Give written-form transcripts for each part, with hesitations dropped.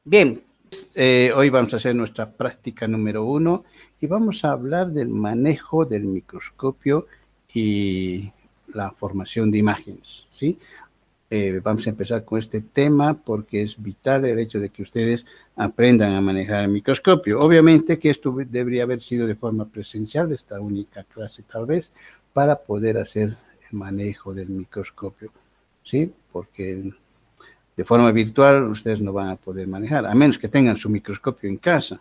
Bien, hoy vamos a hacer nuestra práctica número 1 y vamos a hablar del manejo del microscopio y la formación de imágenes, ¿sí? Vamos a empezar con este tema porque es vital el hecho de que ustedes aprendan a manejar el microscopio. Obviamente que esto debería haber sido de forma presencial, esta única clase tal vez, para poder hacer el manejo del microscopio, ¿sí? Porque de forma virtual ustedes no van a poder manejar, a menos que tengan su microscopio en casa.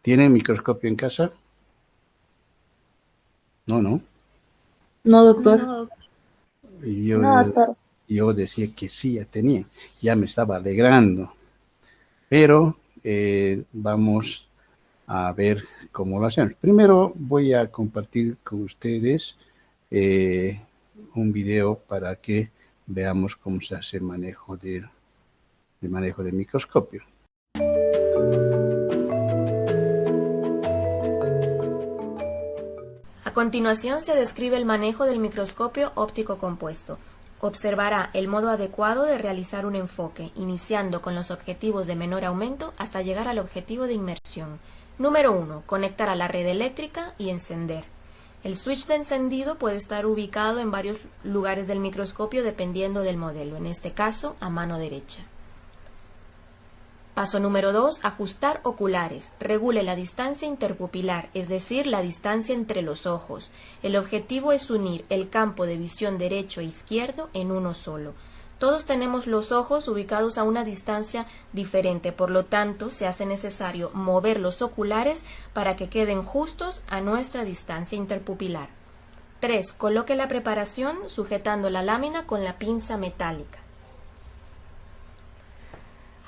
¿Tienen microscopio en casa? No. No, doctor. Yo decía que sí, ya tenía, ya me estaba alegrando, pero vamos a ver cómo lo hacemos. Primero voy a compartir con ustedes un video para que veamos cómo se hace el manejo del microscopio. A continuación se describe el manejo del microscopio óptico compuesto. Observará el modo adecuado de realizar un enfoque, iniciando con los objetivos de menor aumento hasta llegar al objetivo de inmersión. Número 1. Conectar a la red eléctrica y encender. El switch de encendido puede estar ubicado en varios lugares del microscopio dependiendo del modelo, en este caso a mano derecha. Paso número 2. Ajustar oculares. Regule la distancia interpupilar, es decir, la distancia entre los ojos. El objetivo es unir el campo de visión derecho e izquierdo en uno solo. Todos tenemos los ojos ubicados a una distancia diferente, por lo tanto, se hace necesario mover los oculares para que queden justos a nuestra distancia interpupilar. 3. Coloque la preparación sujetando la lámina con la pinza metálica.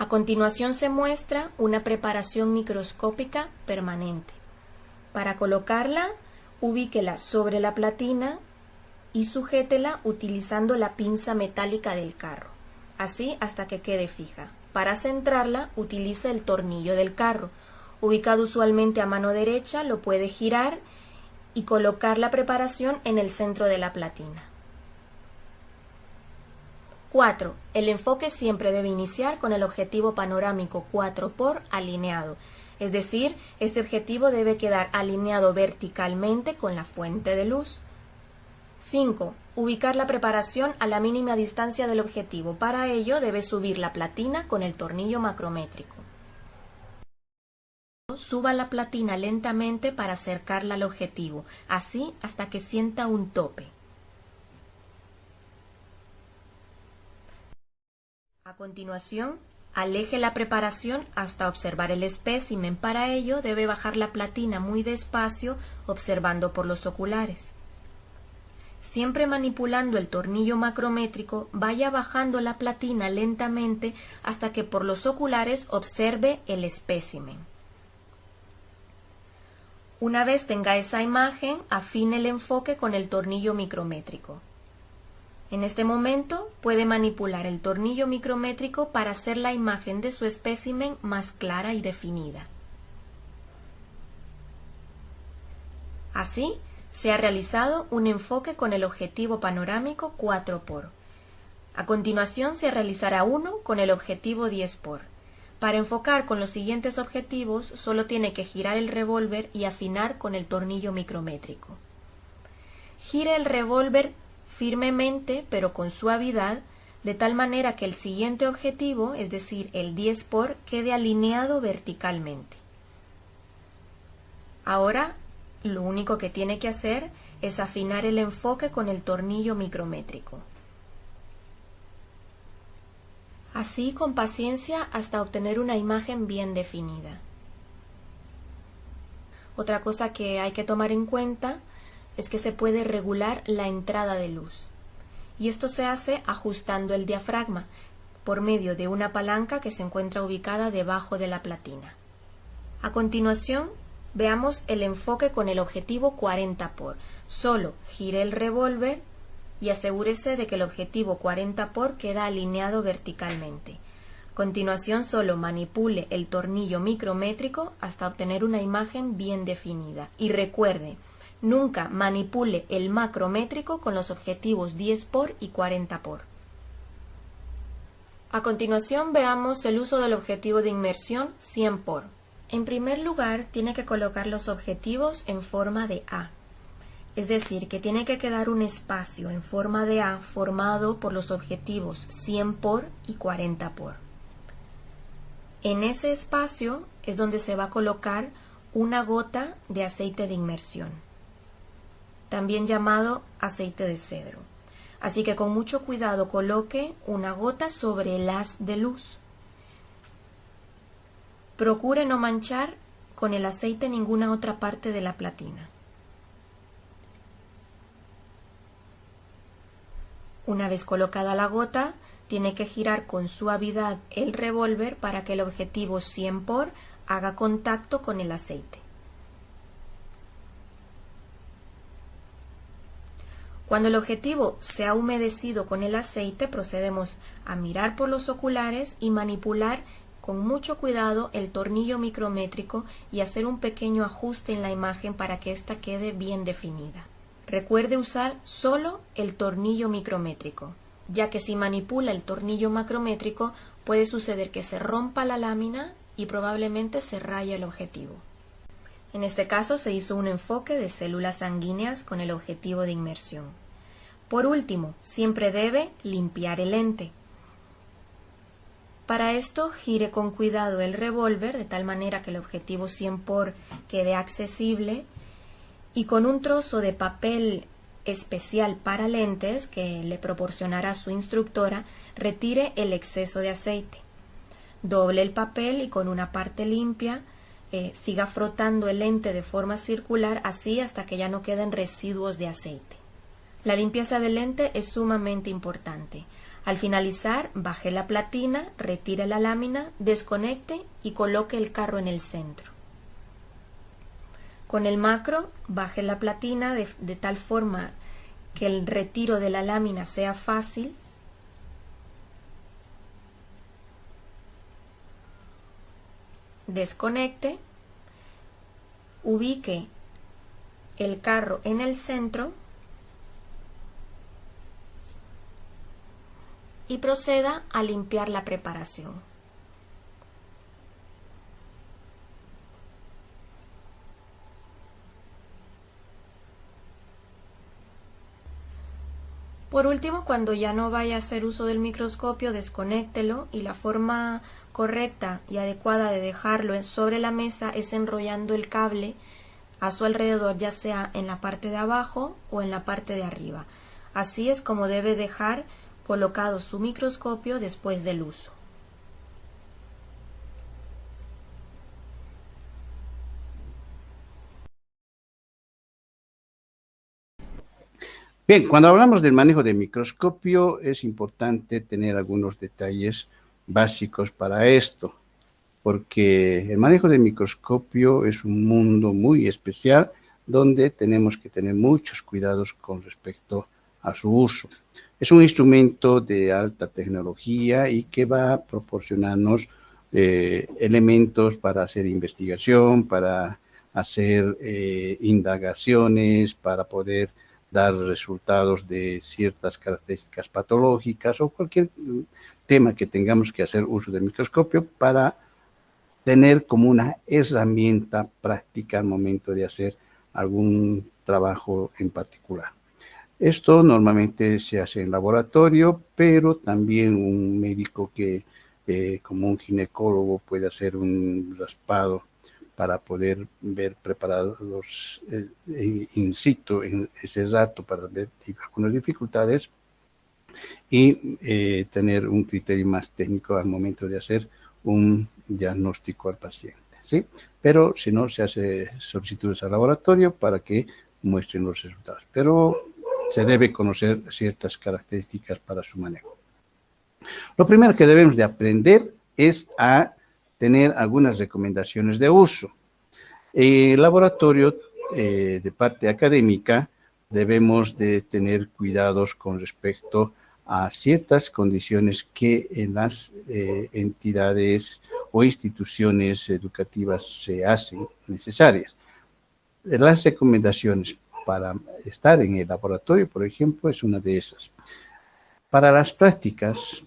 A continuación se muestra una preparación microscópica permanente. Para colocarla, ubíquela sobre la platina y sujétela utilizando la pinza metálica del carro, así hasta que quede fija. Para centrarla, utilice el tornillo del carro. Ubicado usualmente a mano derecha, lo puede girar y colocar la preparación en el centro de la platina. 4. El enfoque siempre debe iniciar con el objetivo panorámico 4x alineado, es decir, este objetivo debe quedar alineado verticalmente con la fuente de luz. 5. Ubicar la preparación a la mínima distancia del objetivo. Para ello debe subir la platina con el tornillo macrométrico. Suba la platina lentamente para acercarla al objetivo, así hasta que sienta un tope. A continuación, aleje la preparación hasta observar el espécimen. Para ello, debe bajar la platina muy despacio, observando por los oculares. Siempre manipulando el tornillo macrométrico, vaya bajando la platina lentamente hasta que por los oculares observe el espécimen. Una vez tenga esa imagen, afine el enfoque con el tornillo micrométrico. En este momento puede manipular el tornillo micrométrico para hacer la imagen de su espécimen más clara y definida. Así, se ha realizado un enfoque con el objetivo panorámico 4x. A continuación se realizará uno con el objetivo 10x. Para enfocar con los siguientes objetivos, solo tiene que girar el revólver y afinar con el tornillo micrométrico. Gire el revólver firmemente pero con suavidad, de tal manera que el siguiente objetivo, es decir, el 10x, quede alineado verticalmente. Ahora, lo único que tiene que hacer es afinar el enfoque con el tornillo micrométrico. Así, con paciencia, hasta obtener una imagen bien definida. Otra cosa que hay que tomar en cuenta es que se puede regular la entrada de luz. Y esto se hace ajustando el diafragma por medio de una palanca que se encuentra ubicada debajo de la platina. A continuación, veamos el enfoque con el objetivo 40x. Solo gire el revólver y asegúrese de que el objetivo 40x queda alineado verticalmente. A continuación, solo manipule el tornillo micrométrico hasta obtener una imagen bien definida. Y recuerde, nunca manipule el macrométrico con los objetivos 10x y 40x. A continuación veamos el uso del objetivo de inmersión 100 por. En primer lugar, tiene que colocar los objetivos en forma de A. Es decir, que tiene que quedar un espacio en forma de A formado por los objetivos 100 por y 40 por. En ese espacio es donde se va a colocar una gota de aceite de inmersión, también llamado aceite de cedro. Así que con mucho cuidado coloque una gota sobre el haz de luz. Procure no manchar con el aceite ninguna otra parte de la platina. Una vez colocada la gota, tiene que girar con suavidad el revólver para que el objetivo 100 por haga contacto con el aceite. Cuando el objetivo se ha humedecido con el aceite, procedemos a mirar por los oculares y manipular con mucho cuidado el tornillo micrométrico y hacer un pequeño ajuste en la imagen para que ésta quede bien definida. Recuerde usar solo el tornillo micrométrico, ya que si manipula el tornillo macrométrico puede suceder que se rompa la lámina y probablemente se raye el objetivo. En este caso se hizo un enfoque de células sanguíneas con el objetivo de inmersión. Por último, siempre debe limpiar el lente. Para esto, gire con cuidado el revólver de tal manera que el objetivo 100 por quede accesible y con un trozo de papel especial para lentes que le proporcionará su instructora, retire el exceso de aceite. Doble el papel y con una parte limpia siga frotando el lente de forma circular, así hasta que ya no queden residuos de aceite. La limpieza del lente es sumamente importante. Al finalizar, baje la platina, retire la lámina, desconecte y coloque el carro en el centro. Con el macro, baje la platina de tal forma que el retiro de la lámina sea fácil. Desconecte, ubique el carro en el centro y proceda a limpiar la preparación. Por último, cuando ya no vaya a hacer uso del microscopio, desconéctelo y la forma correcta y adecuada de dejarlo sobre la mesa es enrollando el cable a su alrededor, ya sea en la parte de abajo o en la parte de arriba. Así es como debe dejar colocado su microscopio después del uso. Bien, cuando hablamos del manejo del microscopio es importante tener algunos detalles básicos para esto, porque el manejo del microscopio es un mundo muy especial donde tenemos que tener muchos cuidados con respecto a su uso. Es un instrumento de alta tecnología y que va a proporcionarnos elementos para hacer investigación, para hacer indagaciones, para poder dar resultados de ciertas características patológicas o cualquier tema que tengamos que hacer uso del microscopio para tener como una herramienta práctica al momento de hacer algún trabajo en particular. Esto normalmente se hace en laboratorio, pero también un médico que, como un ginecólogo, puede hacer un raspado para poder ver preparados in situ en ese rato para ver algunas dificultades y tener un criterio más técnico al momento de hacer un diagnóstico al paciente, ¿sí? Pero si no, se hace solicitudes al laboratorio para que muestren los resultados. Pero se debe conocer ciertas características para su manejo. Lo primero que debemos de aprender es a tener algunas recomendaciones de uso. En el laboratorio, de parte académica, debemos de tener cuidados con respecto a ciertas condiciones que en las entidades o instituciones educativas se hacen necesarias. Las recomendaciones para estar en el laboratorio, por ejemplo, es una de esas. Para las prácticas,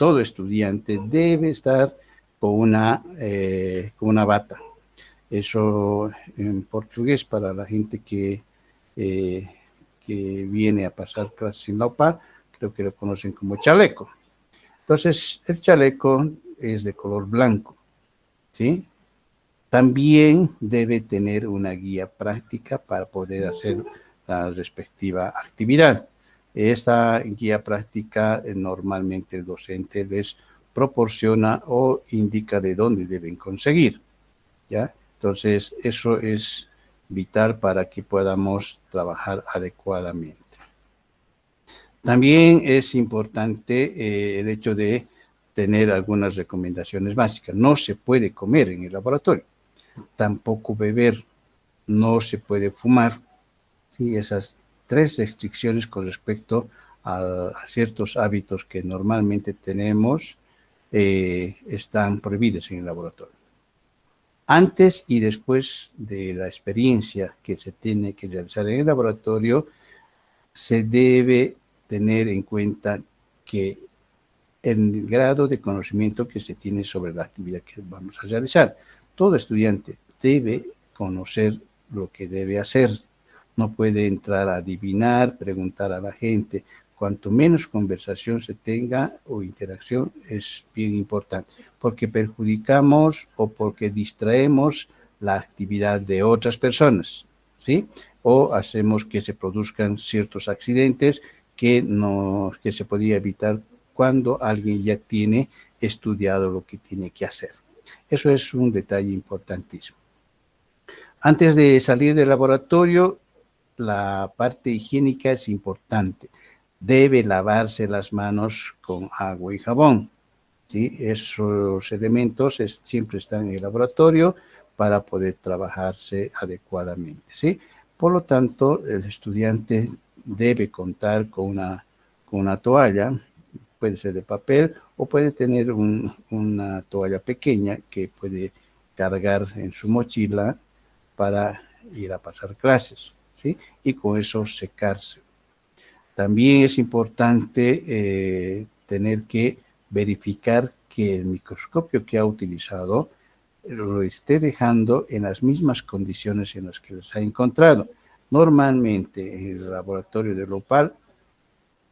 todo estudiante debe estar con una bata. Eso en portugués para la gente que viene a pasar clases en la UPA, creo que lo conocen como chaleco. Entonces, el chaleco es de color blanco, ¿sí? También debe tener una guía práctica para poder hacer la respectiva actividad. Esta guía práctica normalmente el docente les proporciona o indica de dónde deben conseguir, ¿ya? Entonces, eso es vital para que podamos trabajar adecuadamente. También es importante el hecho de tener algunas recomendaciones básicas. No se puede comer en el laboratorio, tampoco beber, no se puede fumar. ¿Sí? Esas 3 restricciones con respecto a ciertos hábitos que normalmente tenemos están prohibidas en el laboratorio. Antes y después de la experiencia que se tiene que realizar en el laboratorio, se debe tener en cuenta que el grado de conocimiento que se tiene sobre la actividad que vamos a realizar. Todo estudiante debe conocer lo que debe hacer. No puede entrar a adivinar, preguntar a la gente. Cuanto menos conversación se tenga o interacción es bien importante, porque perjudicamos o porque distraemos la actividad de otras personas, ¿sí? O hacemos que se produzcan ciertos accidentes que se podía evitar cuando alguien ya tiene estudiado lo que tiene que hacer. Eso es un detalle importantísimo. Antes de salir del laboratorio, la parte higiénica es importante. Debe lavarse las manos con agua y jabón, ¿sí? Esos elementos siempre están en el laboratorio para poder trabajarse adecuadamente, ¿sí? Por lo tanto, el estudiante debe contar con una toalla, puede ser de papel o puede tener una toalla pequeña que puede cargar en su mochila para ir a pasar clases, ¿sí? Y con eso secarse. También es importante tener que verificar que el microscopio que ha utilizado lo esté dejando en las mismas condiciones en las que los ha encontrado. Normalmente en el laboratorio de Lopal,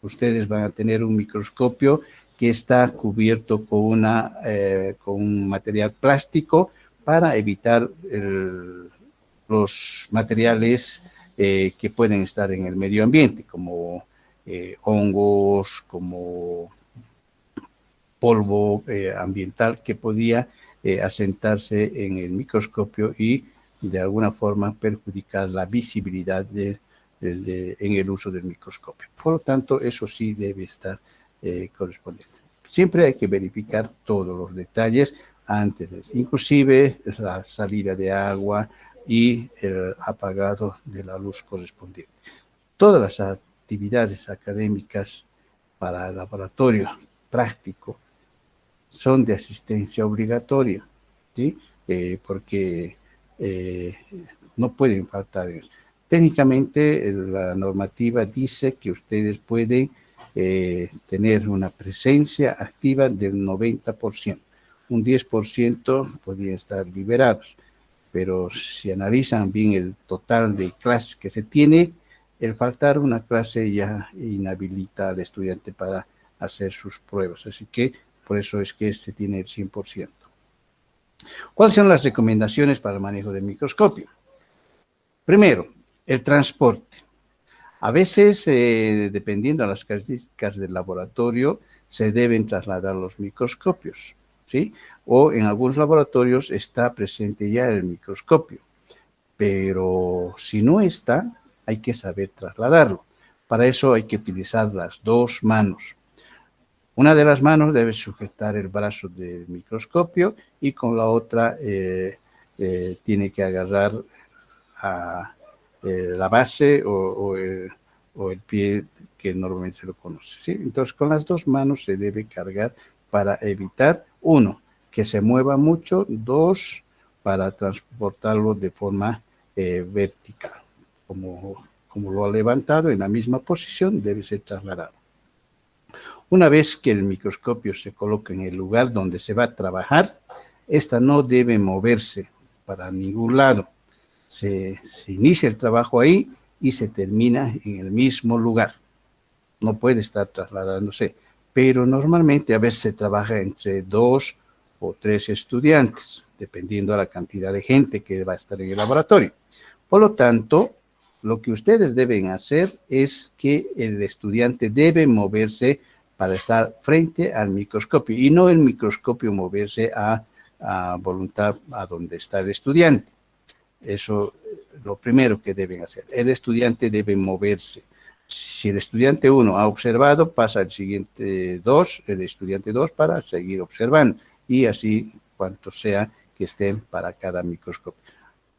ustedes van a tener un microscopio que está cubierto con un material plástico para evitar los materiales que pueden estar en el medio ambiente, como hongos, como polvo ambiental que podía asentarse en el microscopio y de alguna forma perjudicar la visibilidad en el uso del microscopio. Por lo tanto, eso sí debe estar correspondiente. Siempre hay que verificar todos los detalles antes, inclusive la salida de agua y el apagado de la luz correspondiente. Todas las actividades académicas para el laboratorio práctico son de asistencia obligatoria, ¿sí? Porque no pueden faltar. Técnicamente, la normativa dice que ustedes pueden tener una presencia activa del 90%. Un 10% podrían estar liberados, pero si analizan bien el total de clases que se tiene, el faltar una clase ya inhabilita al estudiante para hacer sus pruebas. Así que por eso es que se tiene el 100%. ¿Cuáles son las recomendaciones para el manejo del microscopio? Primero, el transporte. A veces, dependiendo de las características del laboratorio, se deben trasladar los microscopios, ¿sí? O en algunos laboratorios está presente ya el microscopio, pero si no está, hay que saber trasladarlo. Para eso hay que utilizar las 2 manos. Una de las manos debe sujetar el brazo del microscopio y con la otra tiene que agarrar la base o el pie que normalmente se lo conoce, ¿sí? Entonces, con las 2 manos se debe cargar para evitar, 1, que se mueva mucho, 2, para transportarlo de forma vertical. Como lo ha levantado en la misma posición, debe ser trasladado. Una vez que el microscopio se coloca en el lugar donde se va a trabajar, esta no debe moverse para ningún lado. Se inicia el trabajo ahí y se termina en el mismo lugar. No puede estar trasladándose, pero normalmente a veces se trabaja entre 2 o 3 estudiantes, dependiendo de la cantidad de gente que va a estar en el laboratorio. Por lo tanto, lo que ustedes deben hacer es que el estudiante debe moverse para estar frente al microscopio y no el microscopio moverse a voluntad a donde está el estudiante. Eso es lo primero que deben hacer. El estudiante debe moverse. Si el estudiante 1 ha observado, pasa al siguiente 2, el estudiante 2 para seguir observando y así cuanto sea que estén para cada microscopio.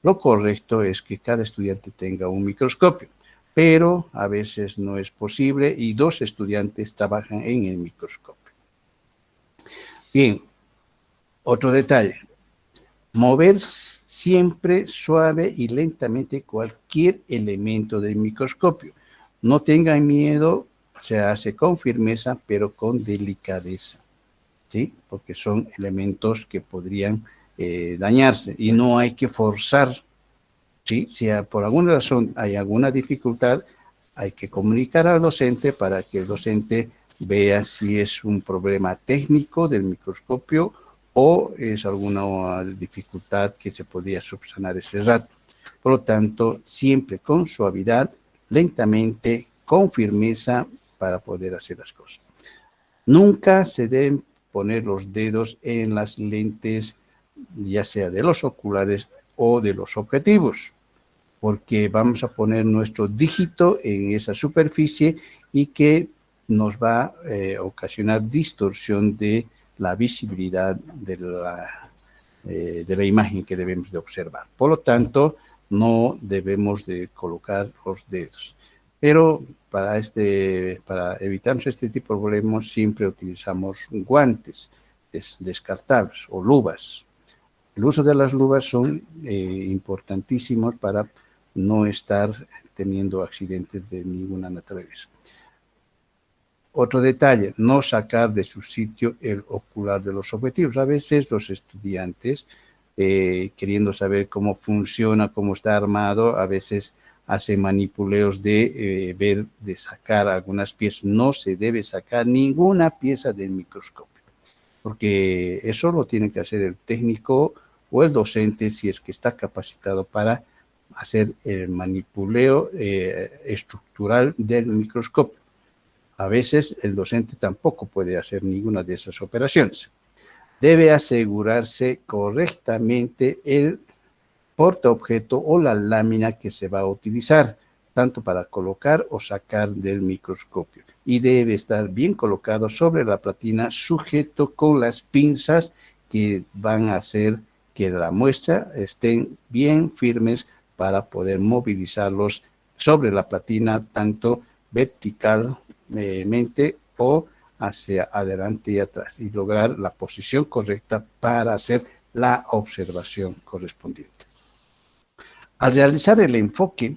Lo correcto es que cada estudiante tenga un microscopio, pero a veces no es posible y 2 estudiantes trabajan en el microscopio. Bien, otro detalle. Mover siempre suave y lentamente cualquier elemento del microscopio. No tengan miedo, se hace con firmeza, pero con delicadeza, ¿sí? Porque son elementos que podrían dañarse y no hay que forzar, ¿sí? Si por alguna razón hay alguna dificultad, hay que comunicar al docente para que el docente vea si es un problema técnico del microscopio o es alguna dificultad que se podría subsanar ese rato. Por lo tanto, siempre con suavidad, lentamente, con firmeza para poder hacer las cosas. Nunca se deben poner los dedos en las lentes, ya sea de los oculares o de los objetivos, porque vamos a poner nuestro dígito en esa superficie y que nos va a ocasionar distorsión de la visibilidad de la imagen que debemos de observar. Por lo tanto, no debemos de colocar los dedos. Pero para evitarnos este tipo de problemas, siempre utilizamos guantes descartables o luvas. El uso de las luvas son importantísimos para no estar teniendo accidentes de ninguna naturaleza. Otro detalle, no sacar de su sitio el ocular de los objetivos. A veces los estudiantes, queriendo saber cómo funciona, cómo está armado, a veces hacen manipuleos de sacar algunas piezas. No se debe sacar ninguna pieza del microscopio, porque eso lo tiene que hacer el técnico o el docente si es que está capacitado para hacer el manipuleo estructural del microscopio. A veces el docente tampoco puede hacer ninguna de esas operaciones. Debe asegurarse correctamente el portaobjeto o la lámina que se va a utilizar, tanto para colocar o sacar del microscopio. Y debe estar bien colocado sobre la platina, sujeto con las pinzas que van a hacer que la muestra estén bien firmes para poder movilizarlos sobre la platina, tanto verticalmente o hacia adelante y atrás, y lograr la posición correcta para hacer la observación correspondiente. Al realizar el enfoque,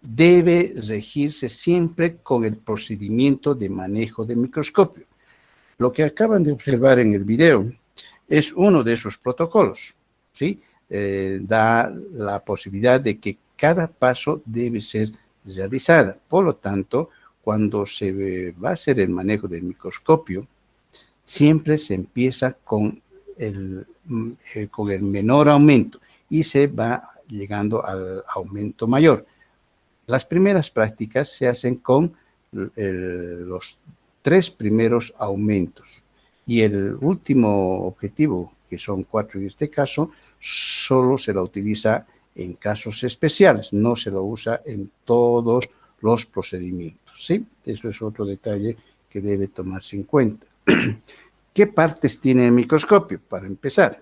debe regirse siempre con el procedimiento de manejo del microscopio. Lo que acaban de observar en el video es uno de esos protocolos, ¿sí? Da la posibilidad de que cada paso debe ser realizado. Por lo tanto, cuando se va a hacer el manejo del microscopio, siempre se empieza con el menor aumento y se va llegando al aumento mayor. Las primeras prácticas se hacen con los 3 primeros aumentos y el último objetivo, que son 4 en este caso, solo se la utiliza en casos especiales, no se lo usa en todos los procedimientos, ¿sí? Eso es otro detalle que debe tomarse en cuenta. ¿Qué partes tiene el microscopio? Para empezar,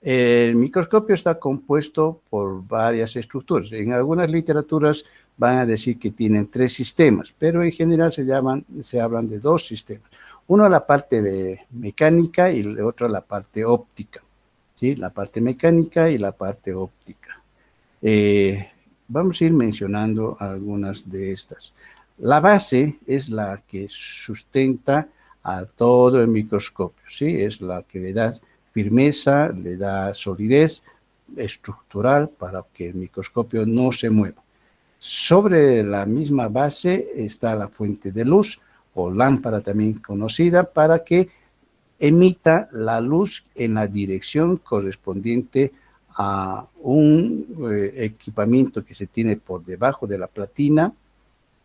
el microscopio está compuesto por varias estructuras. En algunas literaturas van a decir que tienen 3 sistemas, pero en general se hablan de 2 sistemas. Uno la parte mecánica y el otro la parte óptica, ¿sí? La parte mecánica y la parte óptica. Vamos a ir mencionando algunas de estas. La base es la que sustenta a todo el microscopio, ¿sí? Es la que le da firmeza, le da solidez estructural para que el microscopio no se mueva. Sobre la misma base está la fuente de luz o lámpara también conocida para que emita la luz en la dirección correspondiente a un equipamiento que se tiene por debajo de la platina,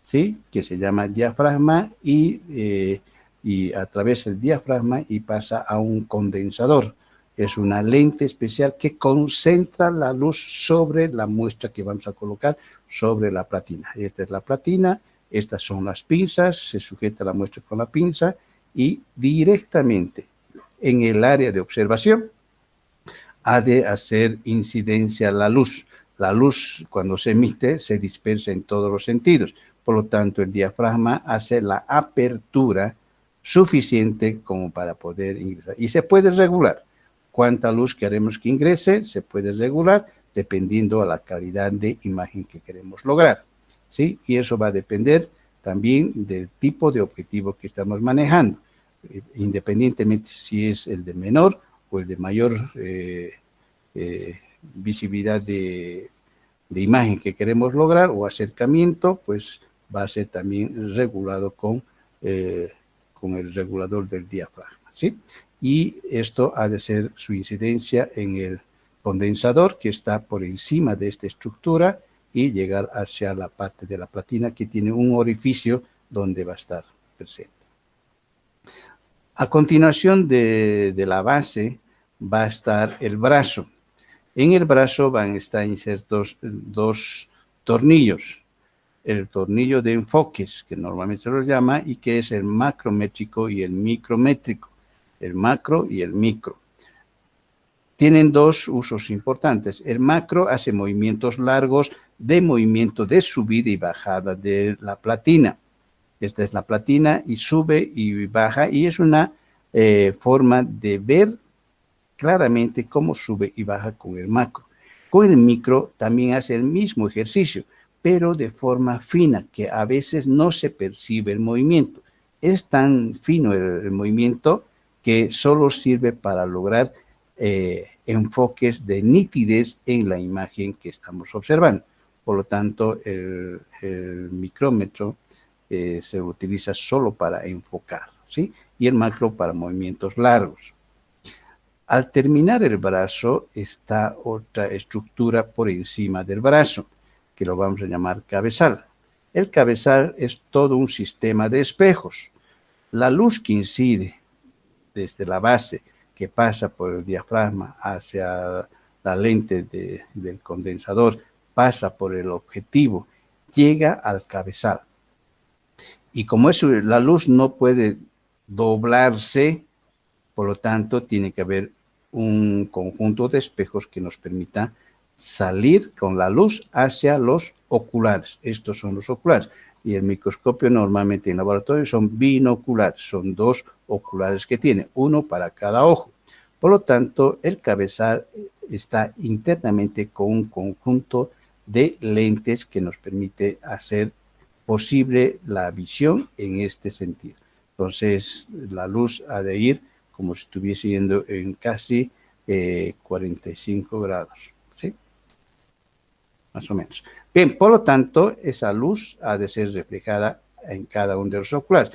¿sí? Que se llama diafragma y a través del diafragma y pasa a un condensador. Es una lente especial que concentra la luz sobre la muestra que vamos a colocar sobre la platina. Esta es la platina, estas son las pinzas, se sujeta la muestra con la pinza y directamente en el área de observación ha de hacer incidencia la luz. La luz, cuando se emite, se dispersa en todos los sentidos. Por lo tanto, el diafragma hace la apertura suficiente como para poder ingresar. Y se puede regular. Cuánta luz queremos que ingrese, se puede regular dependiendo de la calidad de imagen que queremos lograr, ¿sí? Y eso va a depender también del tipo de objetivo que estamos manejando, independientemente si es el de menor o el de mayor visibilidad de imagen que queremos lograr o acercamiento, pues va a ser también regulado con el regulador del diafragma, ¿sí? Y esto ha de ser su incidencia en el condensador que está por encima de esta estructura y llegar hacia la parte de la platina que tiene un orificio donde va a estar presente. A continuación de la base va a estar el brazo. En el brazo van a estar insertos dos tornillos. El tornillo de enfoques, que normalmente se los llama, y que es el macrométrico y el micrométrico. El macro y el micro. Tienen dos usos importantes. El macro hace movimientos largos de movimiento de subida y bajada de la platina. Esta es la platina y sube y baja y es una forma de ver claramente cómo sube y baja con el macro. Con el micro también hace el mismo ejercicio, pero de forma fina, que a veces no se percibe el movimiento. Es tan fino el movimiento que solo sirve para lograr enfoques de nitidez en la imagen que estamos observando. Por lo tanto, el micrómetro se utiliza solo para enfocar, ¿sí? Y el macro para movimientos largos. Al terminar el brazo está otra estructura por encima del brazo, que lo vamos a llamar cabezal. El cabezal es todo un sistema de espejos. La luz que incide desde la base, que pasa por el diafragma hacia la lente del condensador, pasa por el objetivo, llega al cabezal. Y como eso, la luz no puede doblarse, por lo tanto, tiene que haber un conjunto de espejos que nos permita salir con la luz hacia los oculares. Estos son los oculares. Y el microscopio normalmente en laboratorio son binoculares, son dos oculares que tiene, uno para cada ojo. Por lo tanto, el cabezal está internamente con un conjunto de lentes que nos permite hacer posible la visión en este sentido. Entonces, la luz ha de ir como si estuviese yendo en casi 45 grados, ¿sí? Más o menos. Bien, por lo tanto, esa luz ha de ser reflejada en cada uno de los oculares.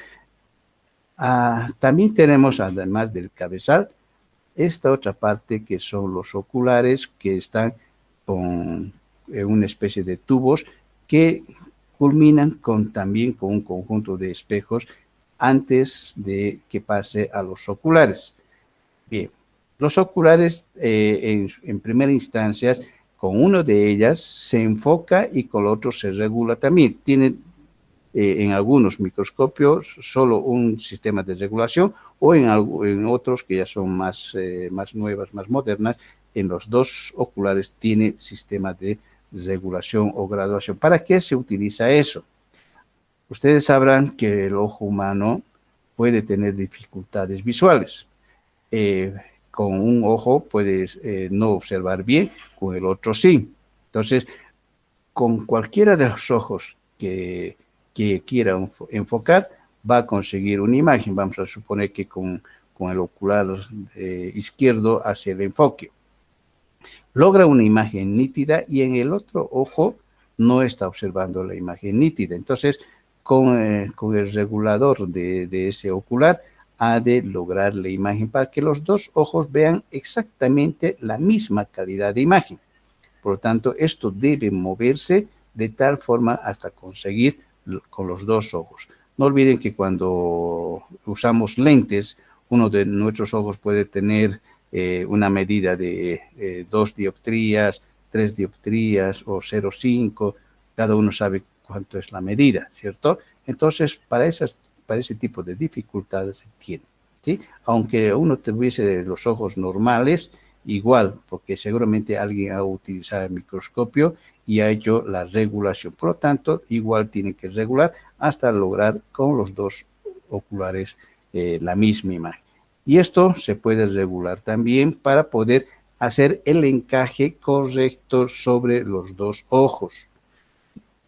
También tenemos, además del cabezal, esta otra parte que son los oculares que están con una especie de tubos que culminan también con un conjunto de espejos antes de que pase a los oculares. Bien, los oculares en primera instancia, con uno de ellas se enfoca y con el otro se regula también. Tienen en algunos microscopios solo un sistema de regulación o en otros que ya son más nuevas, más modernas, en los dos oculares tiene sistemas de regulación o graduación. ¿Para qué se utiliza eso? Ustedes sabrán que el ojo humano puede tener dificultades visuales. Con un ojo puedes no observar bien, con el otro sí. Entonces, con cualquiera de los ojos que que quiera enfocar va a conseguir una imagen. Vamos a suponer que con el ocular izquierdo hacia el enfoque. Logra una imagen nítida y en el otro ojo no está observando la imagen nítida. Entonces, con el regulador de ese ocular, ha de lograr la imagen para que los dos ojos vean exactamente la misma calidad de imagen. Por lo tanto, esto debe moverse de tal forma hasta conseguir con los dos ojos. No olviden que cuando usamos lentes, uno de nuestros ojos puede tener una medida de 2 dioptrías, 3 dioptrías o 0,5. Cada uno sabe cuánto es la medida, ¿cierto? Entonces, para ese tipo de dificultades se tiene, ¿sí? Aunque uno tuviese los ojos normales, igual, porque seguramente alguien ha utilizado el microscopio y ha hecho la regulación. Por lo tanto, igual tiene que regular hasta lograr con los dos oculares la misma imagen. Y esto se puede regular también para poder hacer el encaje correcto sobre los dos ojos.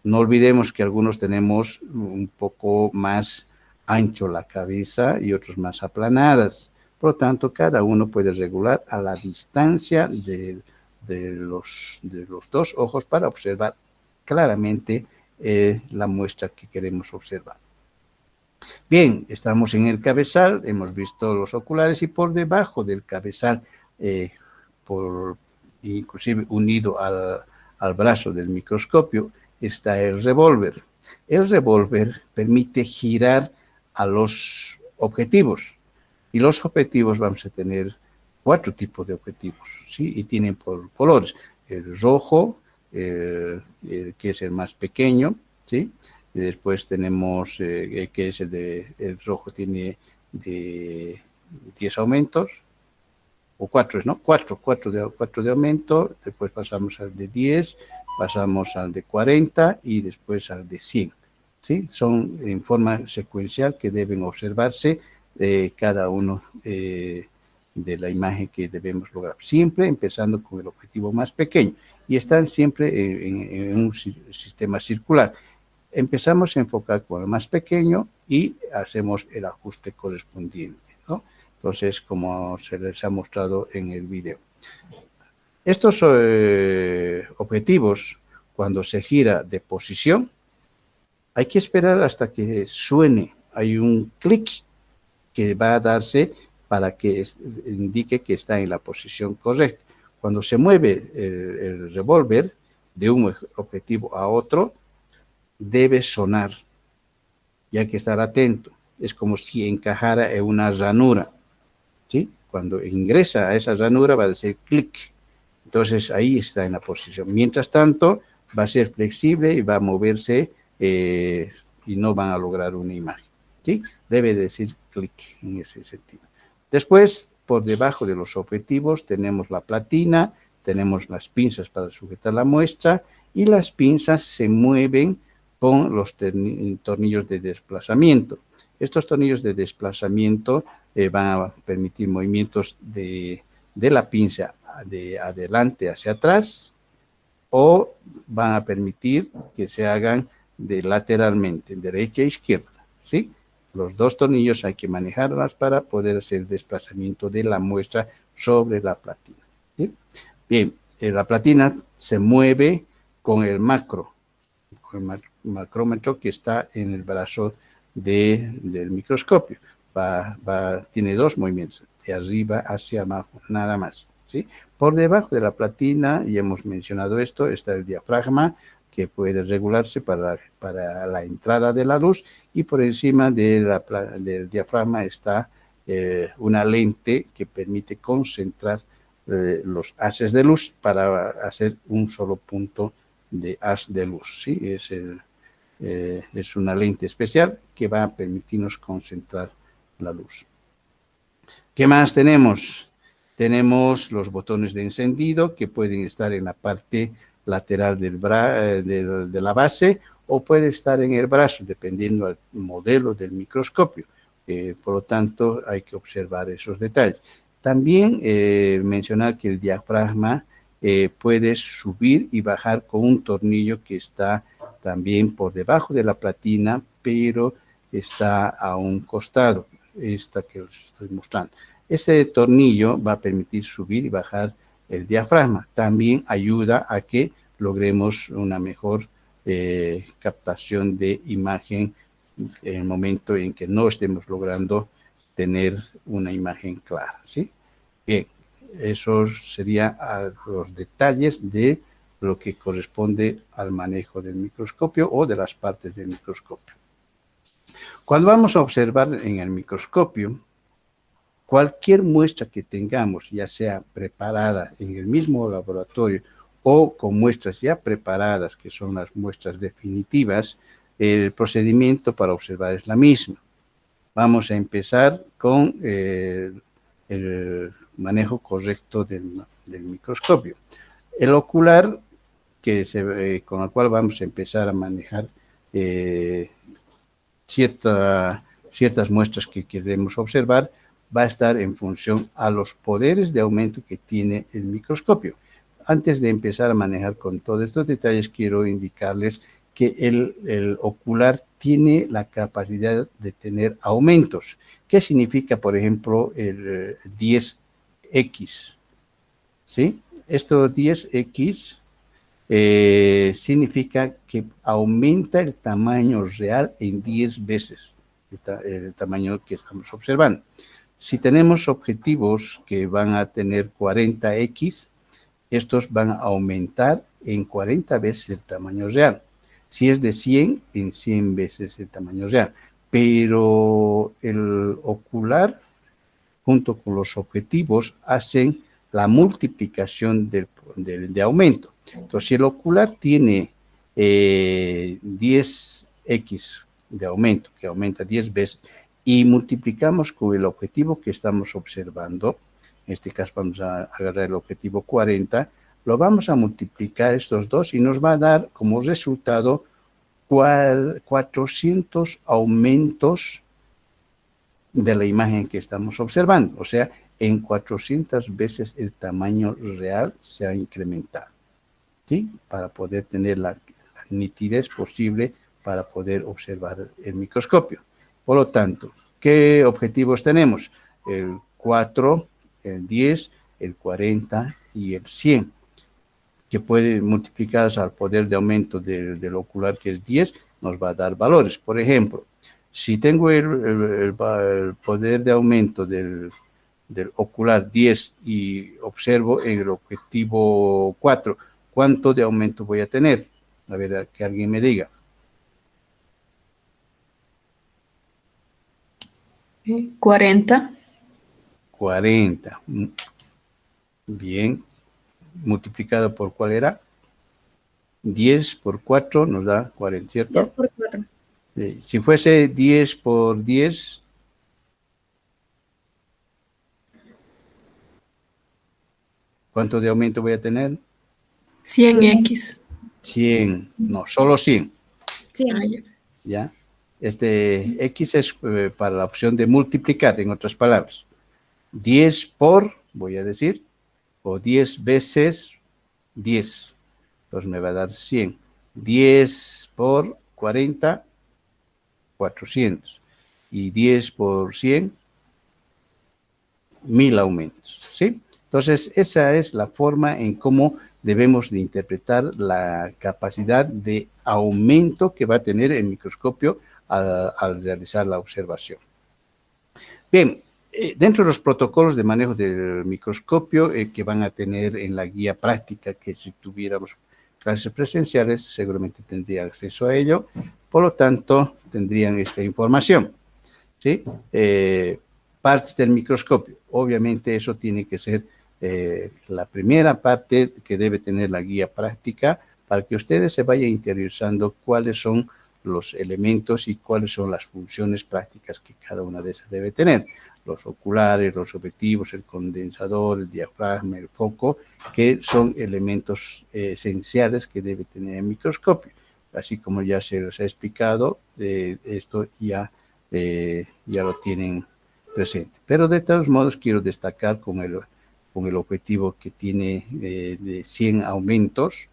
No olvidemos que algunos tenemos un poco más ancho la cabeza y otros más aplanadas. Por lo tanto, cada uno puede regular a la distancia de los dos ojos para observar claramente la muestra que queremos observar. Bien, estamos en el cabezal, hemos visto los oculares y por debajo del cabezal, inclusive unido al brazo del microscopio, está el revólver. El revólver permite girar a los objetivos. Y los objetivos vamos a tener 4 tipos de objetivos, ¿sí? Y tienen por colores. El rojo, que es el más pequeño, ¿sí? Y después tenemos, que es el rojo tiene de 10 aumentos, o 4, ¿no? 4 de aumento, después pasamos al de 10, pasamos al de 40 y después al de 100, ¿sí? Son en forma secuencial que deben observarse cada uno de la imagen que debemos lograr, siempre empezando con el objetivo más pequeño y están siempre en un sistema circular. Empezamos a enfocar con el más pequeño y hacemos el ajuste correspondiente, ¿no? Entonces, como se les ha mostrado en el video. Estos objetivos, cuando se gira de posición, hay que esperar hasta que suene. Hay un clic que va a darse para que indique que está en la posición correcta. Cuando se mueve el revólver de un objetivo a otro, debe sonar, y hay que estar atento. Es como si encajara en una ranura, ¿sí? Cuando ingresa a esa ranura va a decir clic. Entonces ahí está en la posición. Mientras tanto, va a ser flexible y va a moverse y no van a lograr una imagen, ¿sí? Debe decir clic en ese sentido. Después, por debajo de los objetivos, tenemos la platina, tenemos las pinzas para sujetar la muestra y las pinzas se mueven con los tornillos de desplazamiento. Estos tornillos de desplazamiento van a permitir movimientos de la pinza de adelante hacia atrás o van a permitir que se hagan de lateralmente, derecha e izquierda, ¿sí? Los dos tornillos hay que manejarlas para poder hacer el desplazamiento de la muestra sobre la platina, ¿sí? Bien, la platina se mueve con el macrómetro que está en el brazo del microscopio. Tiene 2 movimientos, de arriba hacia abajo, nada más, ¿sí? Por debajo de la platina, ya hemos mencionado esto, está el diafragma, que puede regularse para la entrada de la luz, y por encima del diafragma está una lente que permite concentrar los haces de luz para hacer un solo punto de haz de luz, ¿sí? Es una lente especial que va a permitirnos concentrar la luz. ¿Qué más tenemos? Tenemos los botones de encendido que pueden estar en la parte lateral de la base o puede estar en el brazo, dependiendo del modelo del microscopio. Por lo tanto, hay que observar esos detalles. También mencionar que el diafragma puede subir y bajar con un tornillo que está también por debajo de la platina, pero está a un costado, esta que os estoy mostrando. Este tornillo va a permitir subir y bajar el diafragma. También ayuda a que logremos una mejor captación de imagen en el momento en que no estemos logrando tener una imagen clara, ¿sí? Bien, esos serían los detalles de lo que corresponde al manejo del microscopio o de las partes del microscopio. Cuando vamos a observar en el microscopio, cualquier muestra que tengamos, ya sea preparada en el mismo laboratorio o con muestras ya preparadas, que son las muestras definitivas, el procedimiento para observar es la misma. Vamos a empezar con el manejo correcto del microscopio. El ocular, con el cual vamos a empezar a manejar ciertas muestras que queremos observar, va a estar en función a los poderes de aumento que tiene el microscopio. Antes de empezar a manejar con todos estos detalles, quiero indicarles que el ocular tiene la capacidad de tener aumentos. ¿Qué significa, por ejemplo, el 10X? ¿Sí? Esto 10X significa que aumenta el tamaño real en 10 veces el tamaño que estamos observando. Si tenemos objetivos que van a tener 40X, estos van a aumentar en 40 veces el tamaño real. Si es de 100, en 100 veces el tamaño real. Pero el ocular, junto con los objetivos, hacen la multiplicación de aumento. Entonces, si el ocular tiene 10X de aumento, que aumenta 10 veces, y multiplicamos con el objetivo que estamos observando, en este caso vamos a agarrar el objetivo 40, lo vamos a multiplicar estos dos y nos va a dar como resultado 400 aumentos de la imagen que estamos observando. O sea, en 400 veces el tamaño real se ha incrementado, ¿sí? Para poder tener la nitidez posible para poder observar el microscopio. Por lo tanto, ¿qué objetivos tenemos? El 4, el 10, el 40 y el 100, que pueden multiplicadas al poder de aumento del ocular, que es 10, nos va a dar valores. Por ejemplo, si tengo el poder de aumento del ocular 10 y observo en el objetivo 4, ¿cuánto de aumento voy a tener? A ver, que alguien me diga. 40. 40. Bien. Multiplicado por ¿cuál era? 10 por 4 nos da 40, ¿cierto? 10 por 4. Si fuese 10 por 10, ¿cuánto de aumento voy a tener? 100X. 100, no, solo 100. 100. ¿Ya? Este X es para la opción de multiplicar, en otras palabras. 10 por, voy a decir, o 10 veces 10. Entonces me va a dar 100. 10 por 40, 400. Y 10 por 100, 1000 aumentos, ¿sí? Entonces, esa es la forma en cómo debemos de interpretar la capacidad de aumento que va a tener el microscopio al realizar la observación. Bien, dentro de los protocolos de manejo del microscopio que van a tener en la guía práctica, que si tuviéramos clases presenciales, seguramente tendrían acceso a ello, por lo tanto, tendrían esta información, ¿sí? Partes del microscopio. Obviamente, eso tiene que ser la primera parte que debe tener la guía práctica para que ustedes se vayan interiorizando cuáles son los elementos y cuáles son las funciones prácticas que cada una de esas debe tener. Los oculares, los objetivos, el condensador, el diafragma, el foco, que son elementos esenciales que debe tener el microscopio. Así como ya se les ha explicado, esto ya lo tienen presente. Pero de todos modos quiero destacar con el objetivo que tiene de 100 aumentos,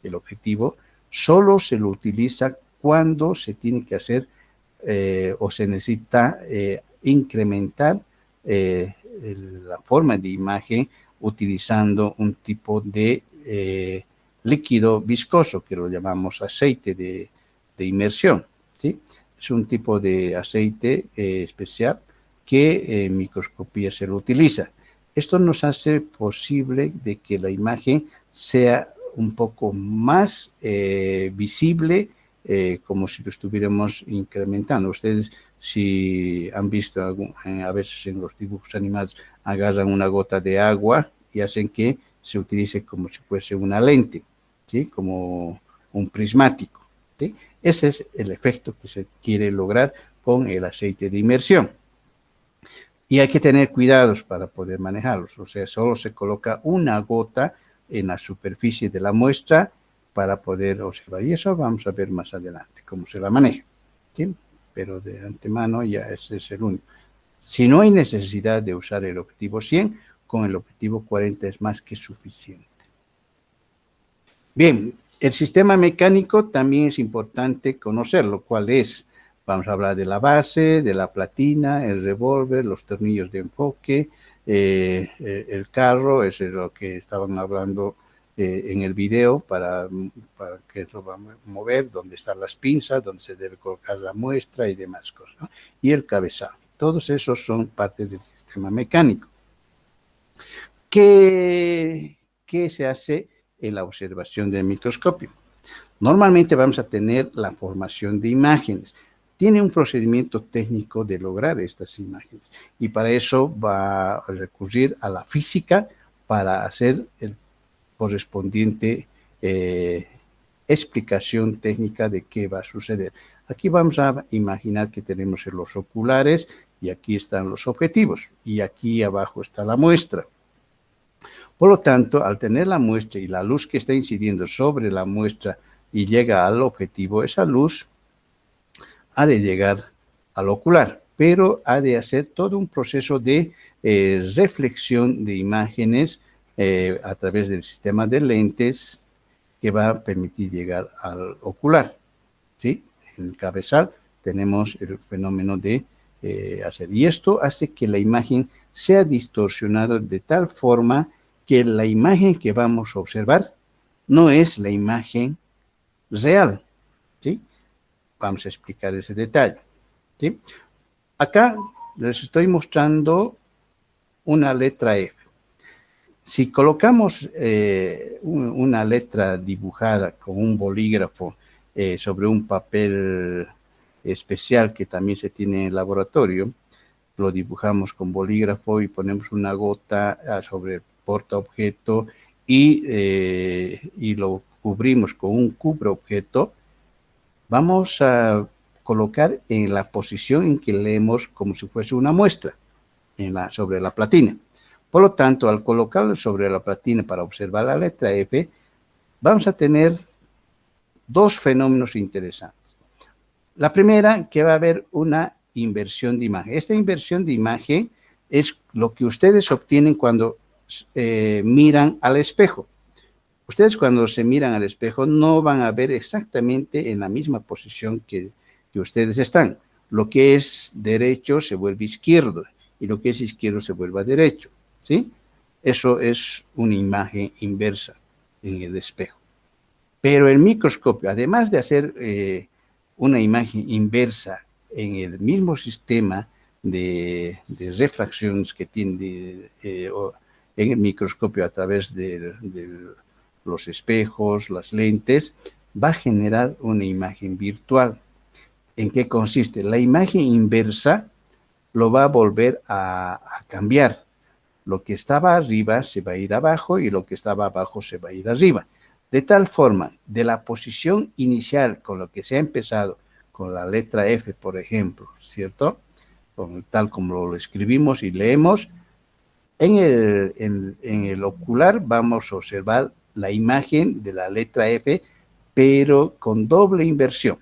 el objetivo, solo se lo utiliza cuando se tiene que hacer o se necesita incrementar la forma de imagen utilizando un tipo de líquido viscoso que lo llamamos aceite de inmersión, ¿sí? Es un tipo de aceite especial que en microscopía se lo utiliza. Esto nos hace posible de que la imagen sea un poco más visible, como si lo estuviéramos incrementando. Ustedes, si han visto a veces en los dibujos animados, agarran una gota de agua y hacen que se utilice como si fuese una lente, ¿sí? Como un prismático, ¿sí? Ese es el efecto que se quiere lograr con el aceite de inmersión. Y hay que tener cuidados para poder manejarlos. O sea, solo se coloca una gota en la superficie de la muestra para poder observar. Y eso vamos a ver más adelante, cómo se la maneja, ¿sí? Pero de antemano ya ese es el único. Si no hay necesidad de usar el objetivo 100, con el objetivo 40 es más que suficiente. Bien, el sistema mecánico también es importante conocerlo. ¿Cuál es? Vamos a hablar de la base, de la platina, el revólver, los tornillos de enfoque, el carro, eso es lo que estaban hablando en el video para que eso va a mover, dónde están las pinzas, dónde se debe colocar la muestra y demás cosas, ¿no? Y el cabezal. Todos esos son parte del sistema mecánico. ¿Qué se hace en la observación del microscopio? Normalmente vamos a tener la formación de imágenes. Tiene un procedimiento técnico de lograr estas imágenes y para eso va a recurrir a la física para hacer el correspondiente explicación técnica de qué va a suceder. Aquí vamos a imaginar que tenemos los oculares y aquí están los objetivos y aquí abajo está la muestra. Por lo tanto, al tener la muestra y la luz que está incidiendo sobre la muestra y llega al objetivo, esa luz ha de llegar al ocular, pero ha de hacer todo un proceso de reflexión de imágenes a través del sistema de lentes que va a permitir llegar al ocular, ¿sí? En el cabezal tenemos el fenómeno de hacer, y esto hace que la imagen sea distorsionada de tal forma que la imagen que vamos a observar no es la imagen real, ¿sí? Vamos a explicar ese detalle, ¿sí? Acá les estoy mostrando una letra F. Si colocamos una letra dibujada con un bolígrafo sobre un papel especial que también se tiene en el laboratorio, lo dibujamos con bolígrafo y ponemos una gota sobre el portaobjeto y lo cubrimos con un cubreobjeto, vamos a colocar en la posición en que leemos como si fuese una muestra sobre la platina. Por lo tanto, al colocarlo sobre la platina para observar la letra F, vamos a tener dos fenómenos interesantes. La primera, que va a haber una inversión de imagen. Esta inversión de imagen es lo que ustedes obtienen cuando miran al espejo. Ustedes cuando se miran al espejo no van a ver exactamente en la misma posición que ustedes están. Lo que es derecho se vuelve izquierdo y lo que es izquierdo se vuelve derecho, ¿sí? Eso es una imagen inversa en el espejo. Pero el microscopio, además de hacer una imagen inversa en el mismo sistema de refracciones que tiene en el microscopio a través de los espejos, las lentes, va a generar una imagen virtual. ¿En qué consiste? La imagen inversa lo va a volver a cambiar. Lo que estaba arriba se va a ir abajo y lo que estaba abajo se va a ir arriba. De tal forma, de la posición inicial con lo que se ha empezado, con la letra F, por ejemplo, ¿cierto? Tal como lo escribimos y leemos, en el ocular vamos a observar la imagen de la letra F, pero con doble inversión.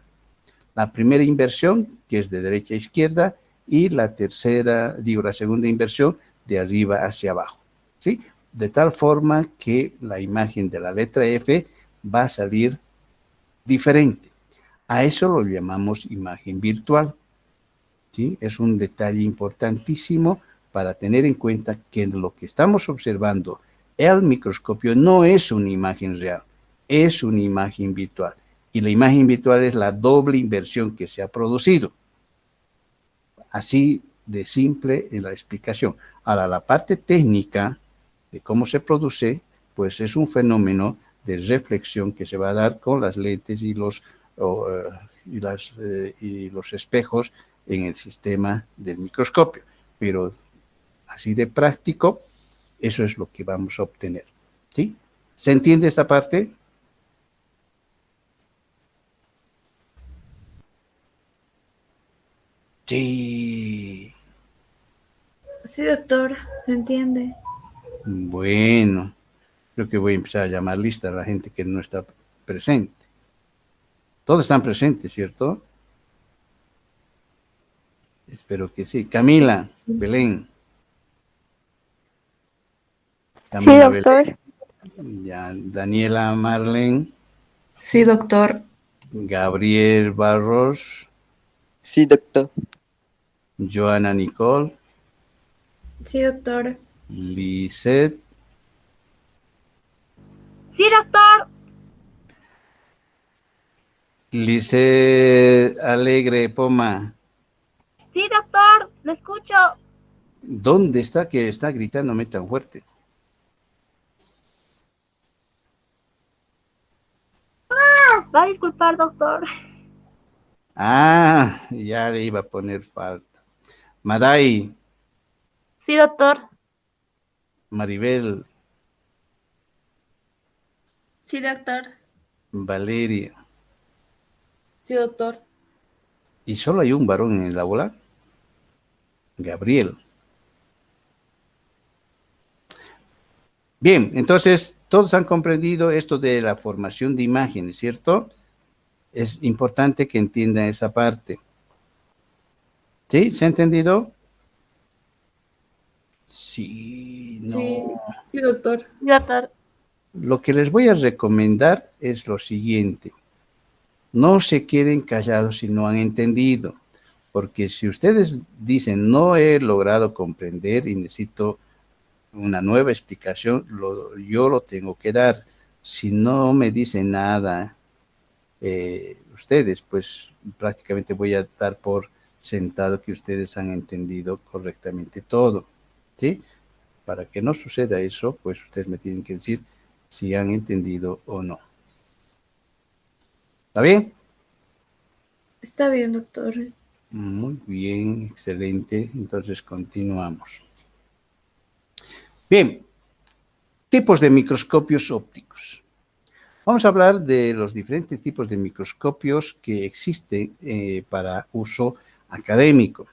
La primera inversión, que es de derecha a izquierda, y la segunda inversión de arriba hacia abajo, ¿sí? De tal forma que la imagen de la letra F va a salir diferente. A eso lo llamamos imagen virtual. ¿Sí? Es un detalle importantísimo para tener en cuenta que lo que estamos observando al microscopio no es una imagen real, es una imagen virtual. Y la imagen virtual es la doble inversión que se ha producido. Así de simple en la explicación. Ahora, la parte técnica de cómo se produce, pues es un fenómeno de reflexión que se va a dar con las lentes y los espejos en el sistema del microscopio. Pero así de práctico, eso es lo que vamos a obtener. ¿Sí? ¿Se entiende esta parte? Sí. Sí, doctor, se entiende. Bueno, creo que voy a empezar a llamar lista a la gente que no está presente. Todos están presentes, ¿cierto? Espero que sí. Camila, Belén. Camila, Sí, doctor. Belén. Ya, Daniela, Marlene. Sí, doctor. Gabriel Barros. Sí, doctor. Joana Nicole. Sí, doctor. Lisette. Sí, doctor. Lisette Alegre Poma. Sí, doctor. Lo escucho. ¿Dónde está que está gritándome tan fuerte? Va a disculpar, doctor. Ah, ya le iba a poner falta. Maday, Sí, doctor. Maribel, Sí, doctor. Valeria. Sí, doctor. ¿Y solo hay un varón en el aula? Gabriel. Bien, entonces todos han comprendido esto de la formación de imágenes, ¿cierto? Es importante que entiendan esa parte. ¿Sí? ¿Se ha entendido? Sí, no. Sí, doctor. Sí, doctor. Lo que les voy a recomendar es lo siguiente. No se queden callados si no han entendido, porque si ustedes dicen no he logrado comprender y necesito una nueva explicación, yo lo tengo que dar. Si no me dicen nada ustedes, pues prácticamente voy a dar por sentado que ustedes han entendido correctamente todo, ¿sí? Para que no suceda eso, pues ustedes me tienen que decir si han entendido o no. ¿Está bien? Está bien, doctor. Muy bien, excelente. Entonces continuamos. Bien, tipos de microscopios ópticos. Vamos a hablar de los diferentes tipos de microscopios que existen para uso académico.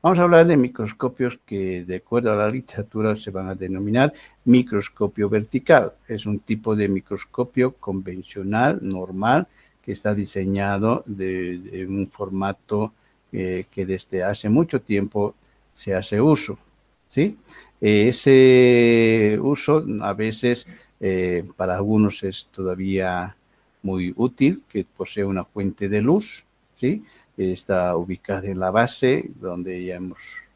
Vamos a hablar de microscopios que, de acuerdo a la literatura, se van a denominar microscopio vertical. Es un tipo de microscopio convencional, normal, que está diseñado de un formato que desde hace mucho tiempo se hace uso, ¿sí? Ese uso a veces para algunos es todavía muy útil, que posee una fuente de luz, ¿sí? Está ubicada en la base, donde ya hemos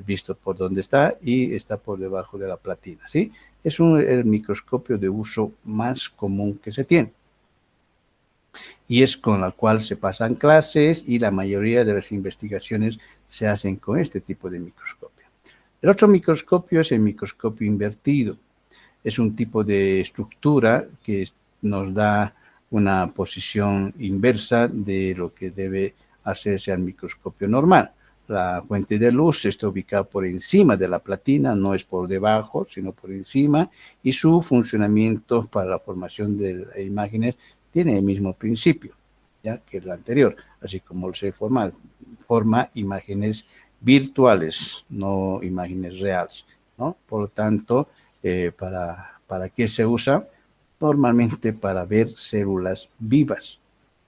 visto por dónde está, y está por debajo de la platina, ¿sí? Es el microscopio de uso más común que se tiene. Y es con la cual se pasan clases y la mayoría de las investigaciones se hacen con este tipo de microscopio. El otro microscopio es el microscopio invertido. Es un tipo de estructura que nos da una posición inversa de lo que debe hacerse al microscopio normal. La fuente de luz está ubicada por encima de la platina, no es por debajo, sino por encima, y su funcionamiento para la formación de imágenes tiene el mismo principio, ya que el anterior, así como se forma imágenes virtuales, no imágenes reales, ¿no? Por lo tanto, ¿para qué se usa? Normalmente para ver células vivas,